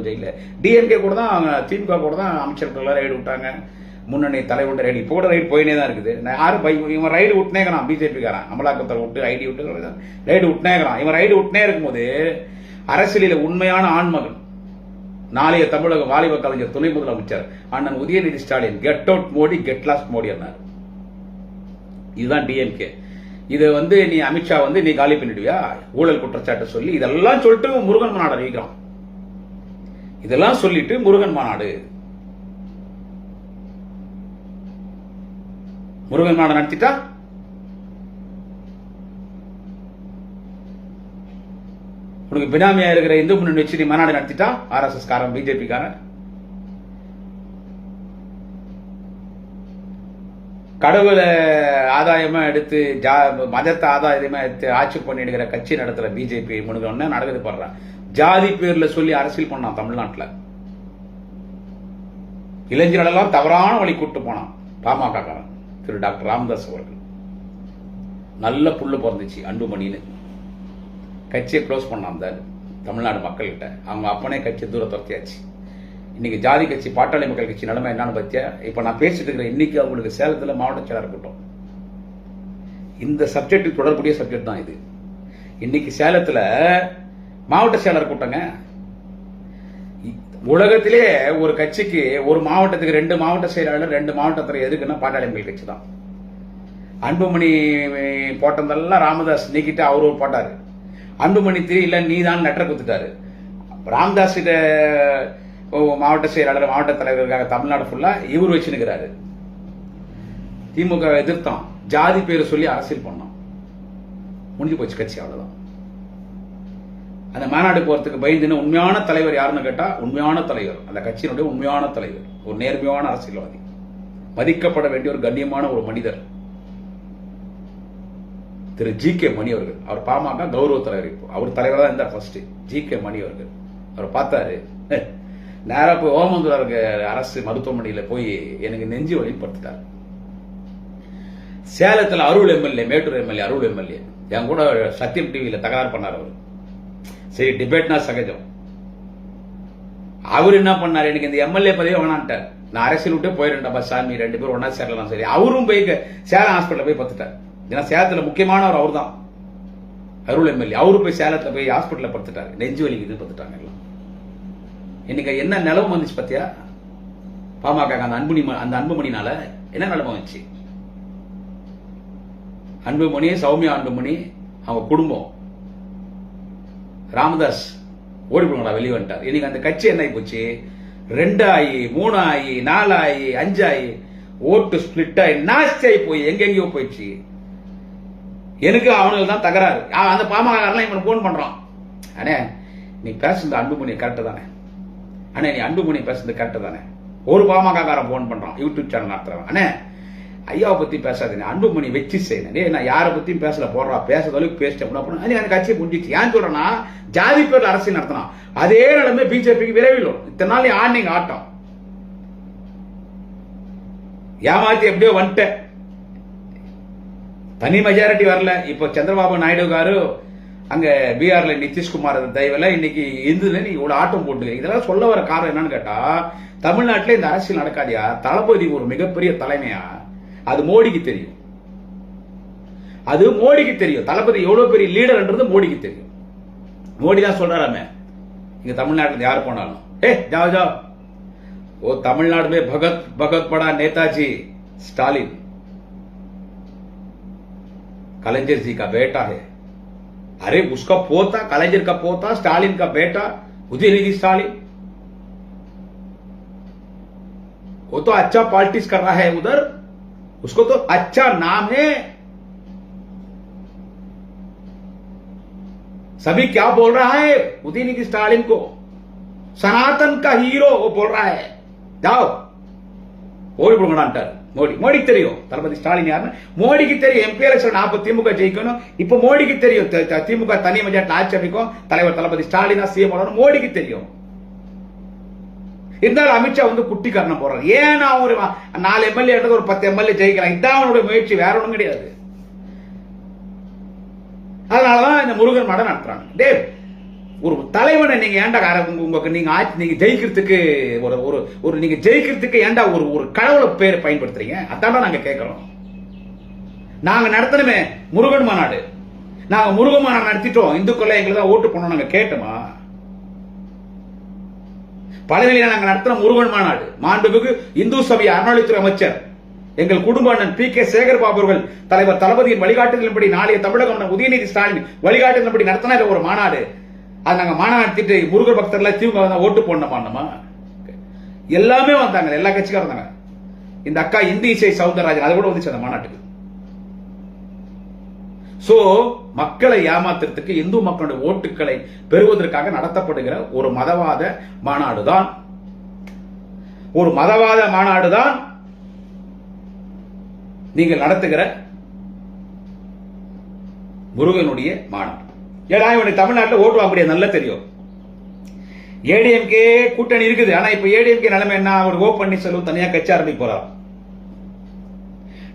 ஜெயில டிஎம்கே கூட தான், திமுக கூட தான் அமைச்சர்கள் ரைடு விட்டாங்க, முன்னணி தலைவர் ரைடு இப்போ கூட ரைடு போயினே தான் இருக்குது। யாரும் இவன் ரைடு விட்டுனேங்கிறான், பிஜேபிக்காரன் அமலாக்கத்தை விட்டு ஐடி விட்டு ரைடு விட்டுனேங்கிறான்। இவன் ரைடு விட்டுனே இருக்கும்போது அரசியலில் உண்மையான ஆண்மகன், நாளைய தமிழக வாலிப கலைஞர் துணை முதலமைச்சர் அண்ணன் Udhayanidhi Stalin get out Modi get lost Modi அண்ணார்। இதுதான் டிஎம்கே। இதை வந்து நீ அமித்ஷா வந்து நீ காலி பண்ணிடுவியா ஊழல் குற்றச்சாட்டு சொல்லி, இதெல்லாம் சொல்லிட்டு முருகன் மாநாடு அறிவிக்கிறான்। இதெல்லாம் சொல்லிட்டு முருகன் மாநாடு நடத்திட்டா உனக்கு பினாமியா இருக்கிற இந்து முன்னணி வச்சு நீ மாநாடு நடத்திட்டா ஆர்எஸ்எஸ் காரன் பிஜேபி காரன் கடவுளை ஆதாயமா எடுத்து மதத்தை ஆதாயமா எடுத்து ஆட்சி பண்ணிடுகிற கட்சி நடத்துற பிஜேபி முன்னுக்கு நடக்குது பண்றான்। ஜாதி பேர்ல சொல்லி அரசியல் பண்ணான் தமிழ்நாட்டில், இளைஞர்களெல்லாம் தவறான வழி கூட்டு போனான் பாமக காரன் திரு டாக்டர் ராமதாஸ் அவர்கள்। நல்ல புல்லு பிறந்துச்சு அன்புமணின்னு, கட்சியை க்ளோஸ் பண்ணான் அந்த தமிழ்நாடு மக்கள்கிட்ட, அவங்க அப்பனே கட்சி தூர துரத்தியாச்சு। இன்னைக்கு ஜாதி கட்சி பாட்டாளி மக்கள் கட்சி நிலைமை என்னன்னு பத்தியா இப்ப நான் பேசிட்டு இருக்கிற இன்னைக்கு அவங்களுக்கு சேலத்துல மாவட்ட செயலர் இருக்கட்டும், இந்த சப்ஜெக்ட் தொடர்புடைய சப்ஜெக்ட் தான் இது। இன்னைக்கு சேலத்துல மாவட்ட செயலர் கூட்டங்க, உலகத்திலே ஒரு கட்சிக்கு ஒரு மாவட்டத்துக்கு 2 மாவட்ட செயலாளர் 2 மாவட்டத்தில் எதுக்குன்னா பாட்டாளி மக்கள் கட்சி தான்। அன்புமணி போட்டதெல்லாம் ராமதாஸ் நீக்கிட்டு அவரு போட்டாரு, அன்புமணி இல்ல நீ தான் லெட்டர் கொடுத்துட்டாரு, ராமதாஸ் கிட்ட மாவட்ட செயலாளர் மாவட்ட தலைவருக்காக தமிழ்நாடு ஃபுல்லா இவர் வச்சுக்கிறாரு। திமுக எதிர்த்தான், ஜாதி பேரை சொல்லி அரசியல் பண்ணோம், முடிஞ்சு போச்சு கட்சி, அவ்வளவுதான்। அந்த மாநாடு போறதுக்கு பயந்துன்னு உண்மையான தலைவர் யாருன்னு கேட்டா, உண்மையான தலைவர், அந்த கட்சியினுடைய உண்மையான தலைவர், ஒரு நேர்மையான அரசியல்வாதி, மதிக்கப்பட வேண்டிய ஒரு கண்ணியமான ஒரு மனிதர் திரு ஜி.கே. மணி அவர்கள். அவர் பாமக கௌரவ தலைவர். இப்போ அவர் தலைவராக தான் இருந்தார் ஃபர்ஸ்ட். ஜி.கே. மணி அவர்கள் அவர் பார்த்தாரு, நேரா போய் ஓமந்தூர் அரசு மருத்துவமனையில் போய் எனக்கு நெஞ்சு வலி படுத்துட்டார். சேலத்தில் அருள் எம்எல்ஏ, மேட்டூர் எம்எல்ஏ அருள் எம்எல்ஏ என் கூட சத்தியம் டிவியில் தகராறு பண்ணார். அவர் சரி, டிபேட்னா சகஜம். அவர் என்ன பண்ணார், எனக்கு இந்த எம்எல்ஏ பதவி வேணான்ட்டார். நான் அரசியல் விட்டே போயிடுறேன் சாமி, 2 பேரும் ஒன்னா சேரலாம். சரி, அவரும் போய் சேலம் ஹாஸ்பிட்டல் போய் பத்துட்டார். ஏன்னா சேலத்தில் முக்கியமானவர் அவர் தான், அருள் எம்எல்ஏ. அவரு போய் சேலத்தில் போய் ஹாஸ்பிட்டலில் படுத்துட்டாரு, நெஞ்சு வலிக்குது பத்துட்டாங்க எல்லாம். இன்னைக்கு என்ன நிலவு வந்துச்சு பத்தியா பாமக? அந்த அன்புமணினால என்ன நிலைமை வந்துச்சு? அன்புமணி, சௌமியா அன்புமணி, அவங்க குடும்பம், ராமதாஸ் ஓடி போங்களா வெளியே வந்துட்டார். இன்னைக்கு அந்த கட்சி என்ன ஆகி போச்சு? 2 ஆகி 3 ஆகி 4 ஆகி 5 ஆகி ஓட்டு ஸ்பிளிட் ஆகி நாஸ்தி ஆகி போய் எங்கெங்கயோ போயிடுச்சு. எனக்கு அவனுக்கு தான் தகராறு. அந்த பாமகலாம் இவன் போன் பண்றான், அண்ணே நீ பேசுறது அன்புமணி கரெக்டு தானே, அண்ணே நீ அன்புமணி பேசுறது கரெக்டு தானே. ஒரு பாமகக்காரன் போன் பண்றான், யூடியூப் சேனல் நடத்துறவன், அண்ணே ஐயாவை பத்தி பேசாதீங்க, அன்புமணி வச்சு செய்யணும், நான் யாரை பத்தியும் பேசல, போடுறா பேசுற அளவுக்கு பேசிட்டேன். அந்த கட்சியை முடிஞ்சிச்சு. ஏன் சொல்றேன்னா, ஜாதி பேர்ல அரசியல் நடத்தினா அதே நிலைமை பிஜேபிக்கு விரைவில் வரும். இத்தனை நாள் ஆன்லைன் ஆட்டம் ஏமாத்தி எப்படியோ வந்துட்டேன். தனி மெஜாரிட்டி வரல. இப்போ சந்திரபாபு நாயுடு காரு அங்க பீகார்ல நிதிஷ்குமார் தயவுல இன்னைக்கு இருந்ததுன்னு இவ்வளவு ஆட்டம் போட்டு. இதெல்லாம் சொல்ல வர காரணம் என்னன்னு கேட்டா, தமிழ்நாட்டில் இந்த அரசியல் நடக்காதியா. தளபதி ஒரு மிகப்பெரிய தலைமையா, அது மோடிக்கு தெரியும். அது மோடிக்கு தெரியும். தளபதி எவ்வளவு பெரிய லீடர்ன்றது மோடிக்கு தெரியும். மோடி தான் சொல்றாராமே, இங்க தமிழ்நாட்டில் யார் போனாலும் जाओ जाओ, वो तमिलनाडु में भगत पड़ा नेताजी स्टालिन, कलेंजर जी का बेटा है। अरे उसका पोता, कलेंजर का पोता, स्टालिन का बेटा उदयनिधि स्टालिन, वो तो अच्छा पॉलिटिक्स कर रहा है उधर, उसको तो अच्छा नाम है। सभी क्या बोल रहा है उदयनिधि स्टालिन को, सनातन का हीरो वो बोल रहा है, जाओ ஓடி போடுங்கடான்ட்டார் மோடி. மோடிக்கு தெரியும் தளபதி ஸ்டாலின் யாருன்னு. மோடிக்கு தெரியும் எம்பி எலெக்ஷன் 40 திமுக ஜெயிக்கணும். இப்ப மோடிக்கு தெரியும் திமுக தனி மெஜாரிட்டி ஆட்சி அமைக்கும், தலைவர் தளபதி ஸ்டாலினா சிஎம் ஆகணும், மோடிக்கு தெரியும். இருந்தாலும் அமித்ஷா வந்து குட்டி காரணம் போறாரு. ஏன்னா ஒரு 4 எம்எல்ஏ ஒரு 10 எம்எல்ஏ ஜெயிக்கலாம், இதான் அவனுடைய முயற்சி, வேற ஒன்றும் கிடையாது. அதனாலதான் இந்த முருகன் மடம் நடத்துறாங்க. டேவ், ஒரு தலைவனை நீங்க ஏன்டா உங்களுக்கு நீங்க ஜெயிக்கிறதுக்கு ஒரு நீங்க ஜெயிக்கிறதுக்கு ஏன்டா ஒரு கடவுளை பேரை பயன்படுத்துறீங்க? அதான் நாங்க கேட்கிறோம். நாங்க நடத்தணுமே முருகன் மாநாடு, நாங்க முருகன் மாநாடு நடத்திட்டோம், இந்துக்களை எங்களுக்கு தான் ஓட்டு பண்ணோம் நாங்க கேட்டோமா? பழனியில நாங்க நடத்துற முருகன் மாநாடு, மாண்புமிகு இந்து சபை அறநிலையத்துறை அமைச்சர் எங்கள் குடும்ப அண்ணன் பி.கே. சேகர் பாபு அவர்கள் தலைவர் தளபதியின் வழிகாட்டுதலின்படி நாளைய தமிழகம் உதயநிதி ஸ்டாலின் வழிகாட்டுதலின்படி நடத்தின ஒரு மாநாடு. அது நாங்க மாநாடு நடத்திட்டு முருகர் பக்தர்ல திமுக ஓட்டு போடணுமா? எல்லாமே வந்தாங்க, எல்லா கட்சிக்காரும் வந்தாங்க. இந்த அக்கா இந்தி இசை சவுந்தரராஜன் அது கூட வந்துச்சு அந்த மாநாட்டுக்கு. சோ மக்களை ஏமாத்துறதுக்கு, இந்து மக்களுடைய ஓட்டுகளை பெறுவதற்காக நடத்தப்படுகிற ஒரு மதவாத மாநாடுதான், ஒரு மதவாத மாநாடுதான் நீங்கள் நடத்துகிற முருகனுடைய மாநாடு. ஏன்னா இவனுக்கு தமிழ்நாட்டில் ஓட்டு வாங்க முடியாது, நல்லா தெரியும். ஏடிஎம்கே கூட்டணி இருக்குது. ஆனா இப்ப ஏடிஎம்கே நிலைமை என்ன? அவர் ஓ பன்னீர்செல்வம் தனியா கட்சி ஆரம்பிக்க போறார்.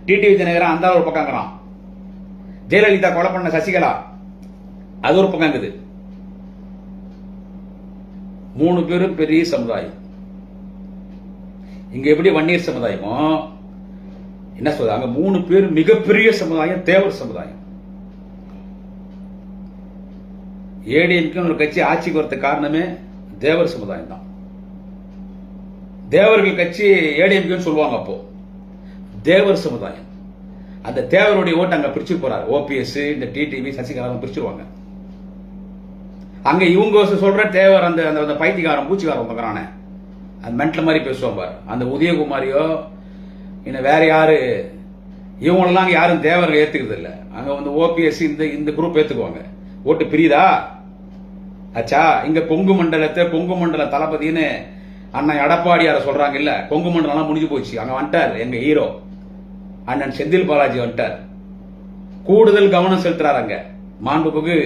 டிடிவி தினகரன் அந்த ஒரு பக்கங்கிறான். ஜெயலலிதா கொலை பண்ண சசிகலா அது ஒரு பக்கம் இருக்குது. 3 பேரும் பெரிய சமுதாயம். இங்க எப்படி வன்னியர் சமுதாயமோ என்ன சொல்றாங்க, 3 பேர் மிகப்பெரிய சமுதாயம், தேவர் சமுதாயம். ஏடிஎம்கே ஒரு கட்சி ஆட்சிக்கு வரதுக்கு காரணமே தேவர் சமுதாயம் தான். தேவர்கள் கட்சி ஏடிஎம்கே சொல்லுவாங்க. அப்போ தேவர் சமுதாயம், அந்த தேவருடைய ஓட்டு அங்க பிரிச்சு போறாரு. ஓபிஎஸ், இந்த டிடிவி, சசிகலா பிரிச்சுருவாங்க. அங்க இவங்க சொல்ற தேவர் அந்த பைத்தியக்காரன் பூச்சிக்காரன் வந்துக்கிறானே, அந்த மென்டல் மாதிரி பேசுவாங்க பாரு, அந்த உதயகுமாரியோ இன்னும் வேற யாரு, இவங்களெல்லாம் யாரும் தேவர்கள் ஏத்துக்கிறது இல்லை. அங்க வந்து ஓபிஎஸ் இந்த குரூப் ஏத்துக்குவாங்க. ஓட்டு பிரியுதா? ஆச்சா. இங்க கொங்கு மண்டல தளபதினு அண்ணன் எடப்பாடியார சொல்றாங்க இல்ல, கொங்கு மண்டலம் முடிஞ்சு போச்சு. அங்க வந்துட்டார் எங்க ஹீரோ அண்ணன் செந்தில் பாலாஜி வந்துட்டார். கூடுதல் கவனம் செலுத்துறாரு அங்க மாண்புமிகு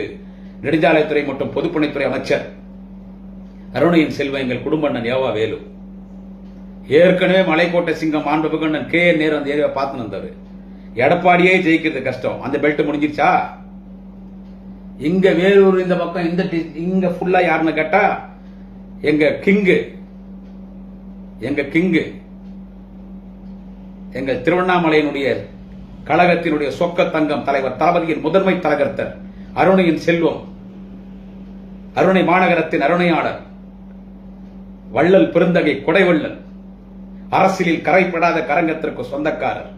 நெடுஞ்சாலைத்துறை மற்றும் பொதுப்பணித்துறை அமைச்சர் அருணையின் செல்வம் எங்கள் குடும்ப அண்ணன் ஏவா வேலு. ஏற்கனவே மலைக்கோட்டை சிங்கம் மாண்புமிகு அண்ணன் கே நேரு அந்த ஏரியா பார்த்து வந்தாரு. எடப்பாடியே ஜெயிக்கிறது கஷ்டம். அந்த பெல்ட் முடிஞ்சிருச்சா? இங்க வேலூர் இந்த பக்கம் இங்க ஃபுல்லா யாருன்னு கேட்டா எங்க கிங்கு எங்க திருவண்ணாமலையினுடைய கழகத்தினுடைய சொக்க தங்கம் தலைவர் தளபதியின் முதன்மை தலகர்த்தர் அருணையின் செல்வம், அருணை மாநகரத்தின் அருணையாளர், வள்ளல் பெருந்தகை கொடைவள்ளல், அரசியலில் கரைப்படாத கரங்கத்திற்கு சொந்தக்காரர்,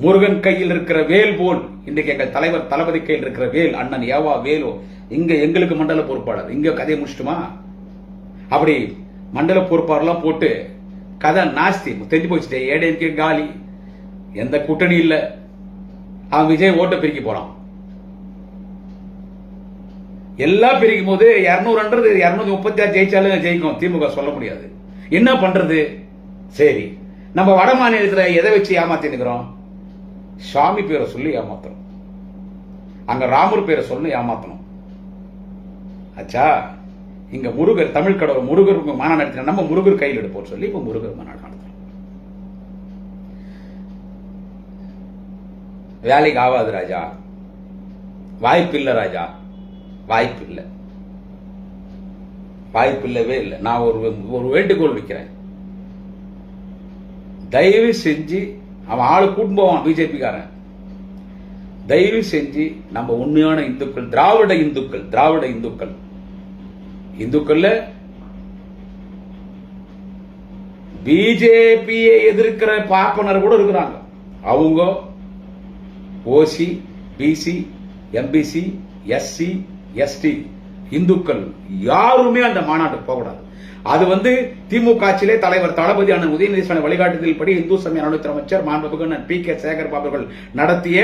முருகன் கையில் இருக்கிற வேல் போல் இன்றைக்கு எங்கள் தலைவர் தளபதி கையில் இருக்கிற வேல் அண்ணன் ஏவா வேலு இங்க எங்களுக்கு மண்டல பொறுப்பாளர். இங்க கதையை முடிச்சிட்டுமா? அப்படி மண்டல பொறுப்பாளர்லாம் போட்டு கதை நாஸ்தி தெரிஞ்சு போச்சு. ஏடிஎம்கே காலி, எந்த கூட்டணி இல்ல. அவன் விஜய் ஓட்ட பிரிக்க போறான். எல்லாம் பிரிக்கும் போது 200 236 ஜெயிச்சாலும் ஜெயிக்கும், திமுக சொல்ல முடியாது. என்ன பண்றது? சரி, நம்ம வட மாநிலத்தில் எதை வச்சு ஏமாத்தி நிக்கிறோம்? சாமி பேரை சொல்லி ஏமாத்தணும், அங்க ராமர் பேரை சொல்லி ஏமாத்தணும். ஆச்சா. இங்க முருகர் தமிழ் கடவுள் முருகர் மாநாடு நடத்தின நம்ம முருகர் கையில் எடுப்போம் சொல்லி இப்ப முருகர் மாநாடு நடத்துறோம். வேலைக்கு ஆகாது ராஜா, வாய்ப்பு இல்லை ராஜா, வாய்ப்பு இல்லவே இல்லை. நான் ஒரு வேண்டுகோள் வைக்கிறேன். தயவு செஞ்சு அவன் ஆளு கூட்டு போவான் பிஜேபிக்காரன். தயவு செஞ்சு நம்ம உண்மையான இந்துக்கள், திராவிட இந்துக்கள்ல பிஜேபியை எதிர்க்கிற பார்ப்பனர் கூட இருக்கிறாங்க. அவங்க ஓசி, பிசி, எம்பிசி, எஸ்சி, எஸ்டி இந்துக்கள் யாருமே அந்த மாநாட்டுக்கு போகக்கூடாது. அது திமுக ஆட்சியிலே தலைவர் தளபதி அண்ணன் உதயநிதி ஸ்டாலின் வழிகாட்டுதல் படி இந்து சமய அறநிலையத்துறை அமைச்சர் மாண்புமிகு பி.கே. சேகர் பாபு அவர்கள் நடத்திய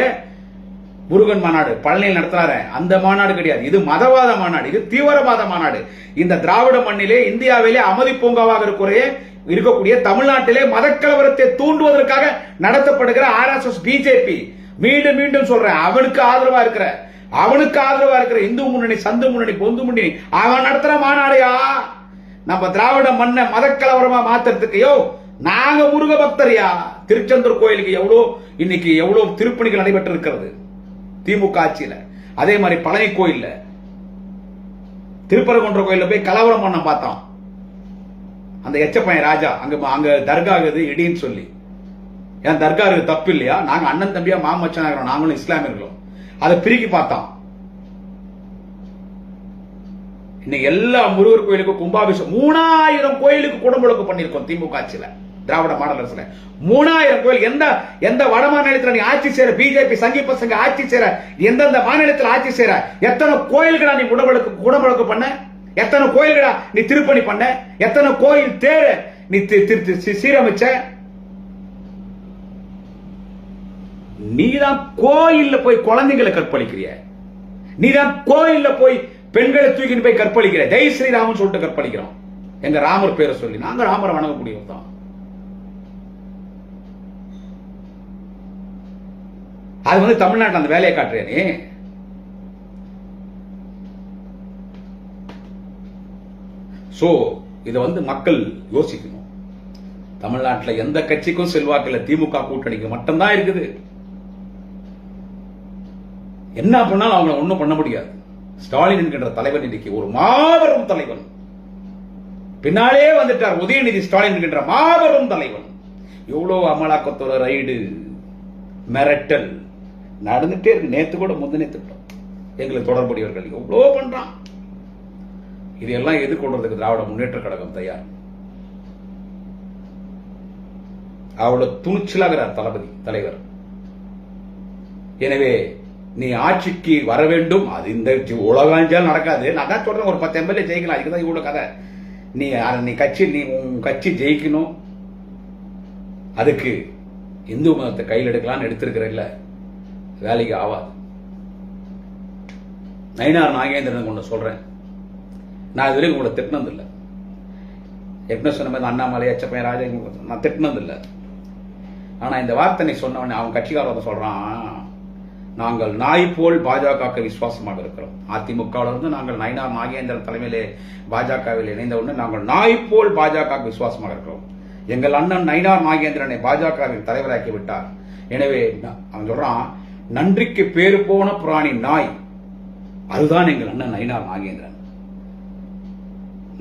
முருகன் மாநாடு பழனியில் நடத்துறாரு. அந்த மாநாடு கிடையாது. இது மதவாத மாநாடு, இது தீவிரவாத மாநாடு. இந்த திராவிட மண்ணிலே இந்தியாவிலே அமைதி பூங்காவாக இருக்கக்கூடிய தமிழ்நாட்டிலே மதக்கலவரத்தை தூண்டுவதற்காக நடத்தப்படுகிற RSS பிஜேபி, மீண்டும் சொல்றேன், அவனுக்கு ஆதரவா இருக்கிற இந்து முன்னணி, சந்து முன்னணி, பொந்து முன்னணி, அவன் நடத்துற மாநாடையா நம்ம திராவிட மண்ணை மதக்கலவரமா மாத்துறதுக்கையோ? நாங்க முருக பக்தரியா. திருச்செந்தூர் கோயிலுக்கு எவ்வளவு திருப்பணிகள் நடைபெற்று இருக்கிறது திமுக ஆட்சியில. அதே மாதிரி பழனி கோயில்ல, திருப்பரங்குன்ற கோயில்ல போய் கலவரம் பண்ண பார்த்தோம். அந்த எச்சப்பையன் ராஜா அங்க தர்காகுது இடின்னு சொல்லி. ஏன் தர்கா இருக்கு தப்பு இல்லையா? நாங்க அண்ணன் தம்பியா மாமச்சனாகிறோம், நாங்களும் இஸ்லாமியர்களும். அதை பிரிக்கி பார்த்தோம். இன்னைக்கு எல்லா முருகர் கோயிலுக்கும் கும்பாபிஷேகம் 3000 கோயிலுக்கு குடமுழுக்கு பண்ணிருக்கோம் திமுக ஆட்சியில, திராவிட மாடல் அரசுல 3000 கோயில். எந்த வட மாநிலத்தில் நீ ஆட்சி செய்யற பிஜேபி சங்கி பசங்க ஆட்சி செய்யற, எந்தெந்த மாநிலத்தில் ஆட்சி செய்யற, எத்தனை கோயில்களா நீ குடமுழுக்கு பண்ண? எத்தனை கோயில்களா நீ திருப்பணி பண்ண? எத்தனை கோயில் தேர நீ சீரமைச்ச? நீதான் கோயில்ல போய் குழந்தைங்களை கற்பழிக்கிறிய, நீதான் கோயில்ல போய் பெண்களை தூக்கிட்டு போய் கற்பழிக்கிற. ஜெய் ஸ்ரீராமன் சொல்லிட்டு கற்பழிக்கிறோம் எங்க ராமர் பேரை சொல்லி. நாங்க ராமரை வணங்கக்கூடியவர் தான். அது தமிழ்நாட்டில் அந்த வேலையை காட்டுறிய நீ. சோ இத மக்கள் யோசிக்கணும். தமிழ்நாட்டில் எந்த கட்சிக்கும் செல்வாக்கு இல்ல, திமுக கூட்டணிக்கு மட்டும்தான் இருக்குது. என்ன பண்ணாலும் அவங்க ஒண்ணும் பண்ண முடியாது. ஸ்டாலின் என்கின்ற தலைவன் இன்னைக்கு ஒரு மாபெரும் தலைவன், பின்னாலே வந்துட்டார் உதயநிதி ஸ்டாலின் என்கின்ற மாபெரும் தலைவன். எவ்வளவு அமலாக்கத்தோட ரைடு மிரட்டல் நடந்துட்டே இருக்கு. நேத்து கூட முந்தினே திட்டம் எங்களுக்கு தொடர்புடையவர்கள் எவ்வளவு பண்றான். இதெல்லாம் எதிர்கொள்றதுக்கு திராவிட முன்னேற்ற கழகம் தயார். அவ்வளவு துணிச்சலாகிறார் தலைவர். எனவே நீ ஆட்சிக்கு வர வேண்டும். அது இந்த உலகம் நடக்காது. நான் தான் சொல்றேன், ஒரு 10 MLA ஜெயிக்கலாம். அதுக்குதான் இவ்வளவு கதை. நீ உன் கட்சி ஜெயிக்கணும். அதுக்கு இந்து மதத்தை கையில் எடுக்கலாம்னு எடுத்திருக்கிற இல்ல, வேலைக்கு ஆவாது. நயினார் நாகேந்திரன் ஒன்று சொல்றேன். நான் இது வரைக்கும் உங்களை திட்டினதில்லை. ஏற்கனவே சொன்ன மாதிரி அண்ணாமலை, எச்சப்பையன், ராஜா நான் திட்டினதில்லை. ஆனா இந்த வார்த்தை நீ சொன்னவனே அவன் கட்சிக்காரர் சொல்றான், நாங்கள் நாய் போல் பாஜக விசுவாசமாக இருக்கிறோம். அதிமுகவில் இருந்து நாங்கள் நயினார் நாகேந்திரன் தலைமையிலே பாஜகவில் இணைந்த உடனே நாங்கள் நாய் போல் பாஜக விசுவாசமாக இருக்கிறோம். எங்கள் அண்ணன் நயினார் நாகேந்திரனை பாஜகவின் தலைவராக்கி விட்டார். எனவே அவன் சொல்றான், நன்றிக்கு பேரு போன பிராணி நாய், அதுதான் எங்கள் அண்ணன் நயினார் நாகேந்திரன்.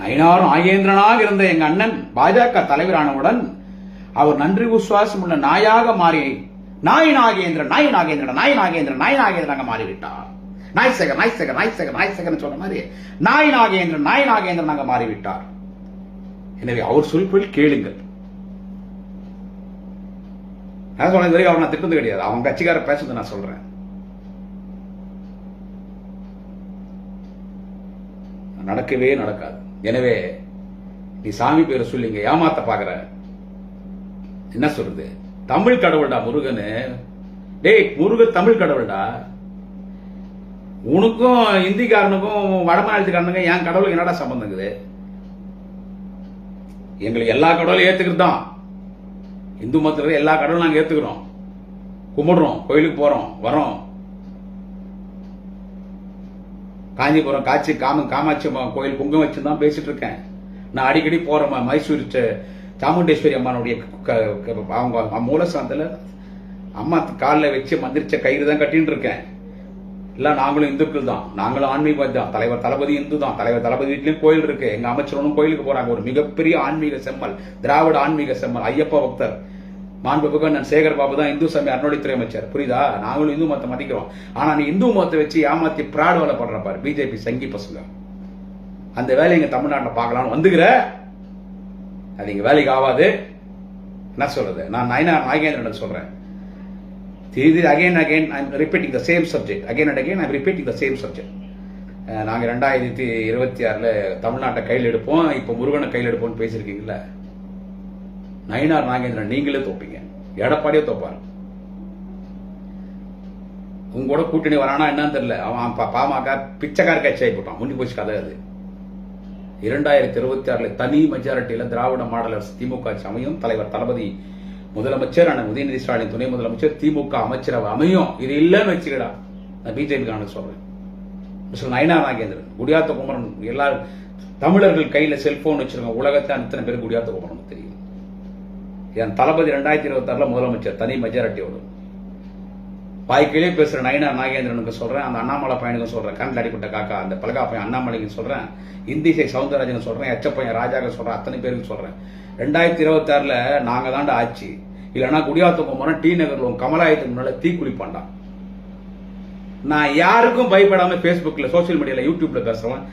நயினார் நாகேந்திரனாக இருந்த எங்க அண்ணன் பாஜக தலைவரானவுடன் அவர் நன்றி விசுவாசம் உள்ள நாயாக மாறி நாய் நாகேந்திரன் நாய் நாகேந்திரன் நாய் நாகேந்திரன் நாய் நாகேந்திரனாக மாறிவிட்டார். நாய் சேகர் நாய் சேகர் நாய் சேகர் நாய் சேகர் சொன்ன மாதிரி நாய் நாகேந்திரனாக மாறிவிட்டார். எனவே அவர் சொல்பொழில் கேளுங்கள். நான் சொன்னது வரைக்கும் அவர் நான் திட்டது கிடையாது. அவங்க கட்சிக்கார பேசுறது நான் சொல்றேன். நடக்கவே நடக்காது. எனவே நீ சாமி பேரை சொல்லிங்க ஏமாத்த பாக்குற. என்ன சொல்றது? தமிழ் கடவுள்டா முருகனு. டேய், முருகன் தமிழ் கடவுள்டா. உனக்கும் இந்திக்காரனுக்கும் வடமாநிலத்துக்காரனுக்கும் என் கடவுளுக்கு என்னடா சம்பந்தங்குது? எங்களுக்கு எல்லா கடவுளையும் ஏத்துக்கிறது தான். இந்து மதத்துல எல்லா கடவுளும் நாங்க ஏத்துக்கிறோம், கும்பிடுறோம், கோயிலுக்கு போறோம், வரோம். காஞ்சிபுரம் காமாட்சி கோயில் குங்கம் வச்சுதான் பேசிட்டு இருக்கேன். நான் அடிக்கடி போறேன். மைசூர் சாமுண்டேஸ்வரி அம்மானுடைய அவங்க மூலஸ்தானத்துல அம்மா காலில் வச்சு மந்திரிச்ச கயிறு தான் கட்டின்னு இருக்கேன். இல்ல நாங்களும் இந்துக்கள் தான், நாங்களும் ஆன்மீகம் தான். தலைவர் தளபதி இந்து தான். தலைவர் தளபதி வீட்லயும் கோயில் இருக்கு. எங்க அமைச்சரும் கோயிலுக்கு போறாங்க. ஒரு மிகப்பெரிய ஆன்மீக செம்மல், திராவிட ஆன்மீக செம்மல், ஐயப்ப பக்தர் மாண்புமிகு நான் சேகர் பாபு தான் இந்து சமய அறநிலைத்துறை அமைச்சர். புரியுதா? நாங்களும் இந்து மதத்தை மதிக்கிறோம். ஆனா நீ இந்து மதத்தை வச்சு ஏமாத்தி பிராடு வேலை பண்ற பாரு பிஜேபி சங்கி பசங்க. அந்த வேலையை இங்க தமிழ்நாட்டில் பார்க்கலாம்னு வந்துக்கிற, அது இங்க வேலைக்கு ஆகாது. என்ன சொல்றது? நான் நயினார் நாகேந்திரன் சொல்றேன். again I'm repeating the same subject. Again and again I'm repeating the same subject. நாங்க 2026 தமிழ்நாட்டை கையில் எடுப்போம், இப்ப முருகனை கையில் எடுப்போம்னு பேசிருக்கீங்கல்ல. நயினார் நாகேந்திரன் நீங்களே தோப்பீங்க, எடப்பாடியே தோப்பாரு. உங்களோட கூட்டணி வரானா என்னன்னு தெரியல. அவன் பாமக பிச்சைக்கார கட்சி ஆகி போட்டான். முன்னி போச்சு கதை அது. 2026 தனி மெஜாரிட்டியில திராவிட மாடல் அரசு திமுக ஆட்சி அமையும். தலைவர் தளபதி முதலமைச்சர், அண்ணன் உதயநிதி ஸ்டாலின் துணை முதலமைச்சர், திமுக அமைச்சரவை அமையும். இது இல்லைன்னு வச்சுக்கடா, நான் பிஜேபி சொல்றேன். மிஸ்டர் நயினார் நாகேந்திரன், குடியாத்த குமரன், எல்லாரும் தமிழர்கள் கையில செல்போன் வச்சிருக்க உலகத்தை அத்தனை பேர் குடியாத்த குமரன் தெரியும். என் தளபதி 2026 முதலமைச்சர் தனி மெஜாரிட்டியோடு. வாய்க்கிலே பேசுற நயினார் நாகேந்திரனுக்கு சொல்றேன், அந்த அண்ணாமலை பையனுக்கு சொல்றேன், கண்ணில் அடிப்பட்ட காக்கா அந்த பலகா பையன் அண்ணாமலைக்கு சொல்றேன், இந்திசை சவுந்தரராஜன் சொல்றேன், எச்சப்பையன் ராஜாக சொல்றேன், அத்தனை பேருக்கு சொல்றேன். 2026 நாங்க தாண்டா ஆட்சி. இல்லைன்னா குடியாத்த குமரன் டி நகர்ல கமலாயத்துக்கு முன்னால தீ குளிப்பாண்டா. நான் யாருக்கும் பயப்படாம பேஸ்புக்ல, சோசியல் மீடியால, யூடியூப்ல பேசுறேன்,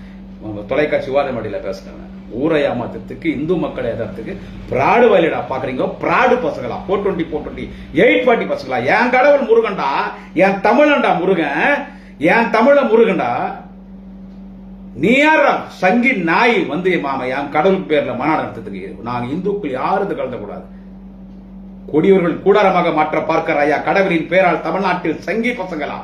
தொலைக்காட்சி விவாத மேடையில பேசுறேன். ஊரை ஏமாத்துறதுக்கு, இந்து மக்களை எதிர்த்துக்கு பிராடு வயலடா பாக்குறீங்க. பிராடு பசங்களா, 420 840 பசங்களா. என் கடவுள் முருகன்டா, என் தமிழன்டா முருகன், என் தமிழ முருகன்டா. நீ யாரா சங்கி நாய் வந்து மாமா என் கடவுள் பேர்ல மாநாடு நடத்துறதுக்கு? நாங்க இந்துக்கள் யாரும் கலந்த கூடாது. கொடியவர்கள் கூடாரமாக மாற்ற பார்க்கிற ஐயா கடவுளின் பேரால் தமிழ்நாட்டில் சங்கி பசங்களா.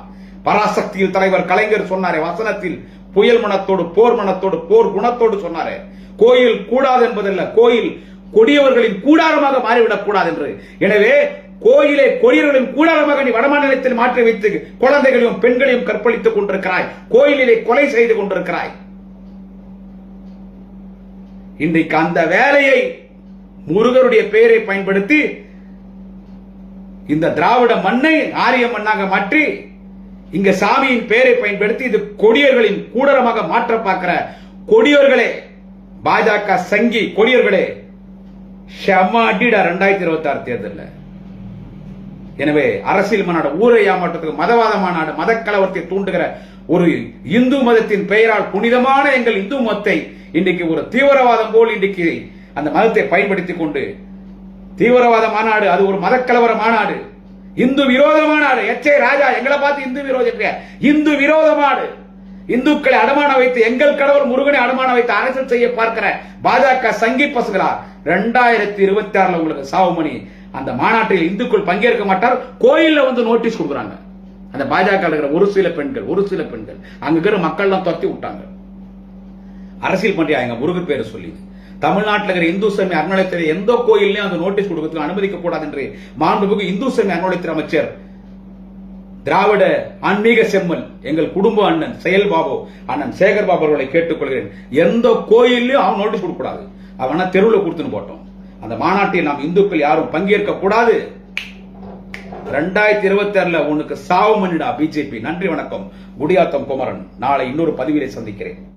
பராசக்தியில் தலைவர் கலைஞர் சொன்னாரே வசனத்தில், புயல் மனத்தோடு போர் மனத்தோடு போர் குணத்தோடு சொன்னாரே, கோயில் கூடாது என்பதல்ல, கோயில் கொடியவர்களின் கூடாரமாக மாறிவிடக் கூடாது என்று. எனவே கோயிலை கொடியவர்களின் கூடாரமாக நீ வடமாநிலத்தில் மாற்றி வைத்து குழந்தைகளையும் பெண்களையும் கற்பழித்துக் கொண்டிருக்கிறாய். கோயிலிலே கொலை செய்து கொண்டிருக்கிறாய். இன்றைக்கு அந்த வேலையை முருகருடைய பெயரை பயன்படுத்தி இந்த திராவிட மண்ணை ஆரிய மண்ணாக மாற்றி, இங்க சாமியின் பெயரை பயன்படுத்தி இது கொடியர்களின் கூடாரமாக மாற்ற பார்க்கிற கொடியர்களே, பாஜக சங்கி கொடியர்களே, ஷமா அடிடா 2026 தேர்தலில். எனவே அரசியல் மாநாடு, ஊரை ஏமாற்றத்துக்கு மதவாத மாநாடு, மதக்கலவரத்தை தூண்டுகிற ஒரு இந்து மதத்தின் பெயரால் புனிதமான எங்கள் இந்து மதத்தை இன்றைக்கு ஒரு தீவிரவாதம் போல் இன்றைக்கு அந்த மதத்தை பயன்படுத்திக் கொண்டு தீவிரவாத மாநாடு, அது ஒரு மதக்கலவர மாநாடு, இந்து விரோத மாநாடு. எச்சே ராஜா எங்களை பார்த்து இந்து விரோத, இந்து விரோத மாடு. இந்துக்களை அடமான வைத்து, எங்கள் கடவுள் முருகனை அடமான வைத்து அரசியல் செய்ய பார்க்கிற பாஜக சங்கி பசங்களா. 2026 உங்களுக்கு சாவுமணி. அந்த மாநாட்டில் இந்துக்கள் பங்கேற்க மாட்டார். கோயில்ல வந்து நோட்டீஸ் கொடுக்குறாங்க. அந்த பாஜக இருக்கிற ஒரு சில பெண்கள் அங்க இருக்கிற மக்கள் எல்லாம் துரத்தி விட்டாங்க. அரசியல் பண்றியாங்க முருகன் பேரை சொல்லி. தமிழ்நாட்டில் இருக்கிற இந்து சமய அறநிலையத்துறை எந்த கோயிலையும் அந்த நோட்டீஸ் கொடுக்கிறதுக்கு அனுமதிக்க கூடாது என்று மாண்புமிகு இந்து சமய அறநிலையத்துறை அமைச்சர் திராவிட ஆன்மீக செம்மல் எங்கள் குடும்ப அண்ணன் செயல்பாபு அண்ணன் சேகர் பாபு அவர்களை கேட்டுக்கொள்கிறேன். எந்த கோயிலையும் அவன் நோட்டீஸ் கொடுக்க கூடாது. அவனா தெருவில் கொடுத்துன்னு போட்டோம். அந்த மாநாட்டில் நாம் இந்துக்கள் யாரும் பங்கேற்க கூடாது. 2026 உனக்கு சாவு மன்னிடா பிஜேபி. நன்றி வணக்கம். குடியாத்தம் குமரன். நாளை இன்னொரு பதிவிலே சந்திக்கிறேன்.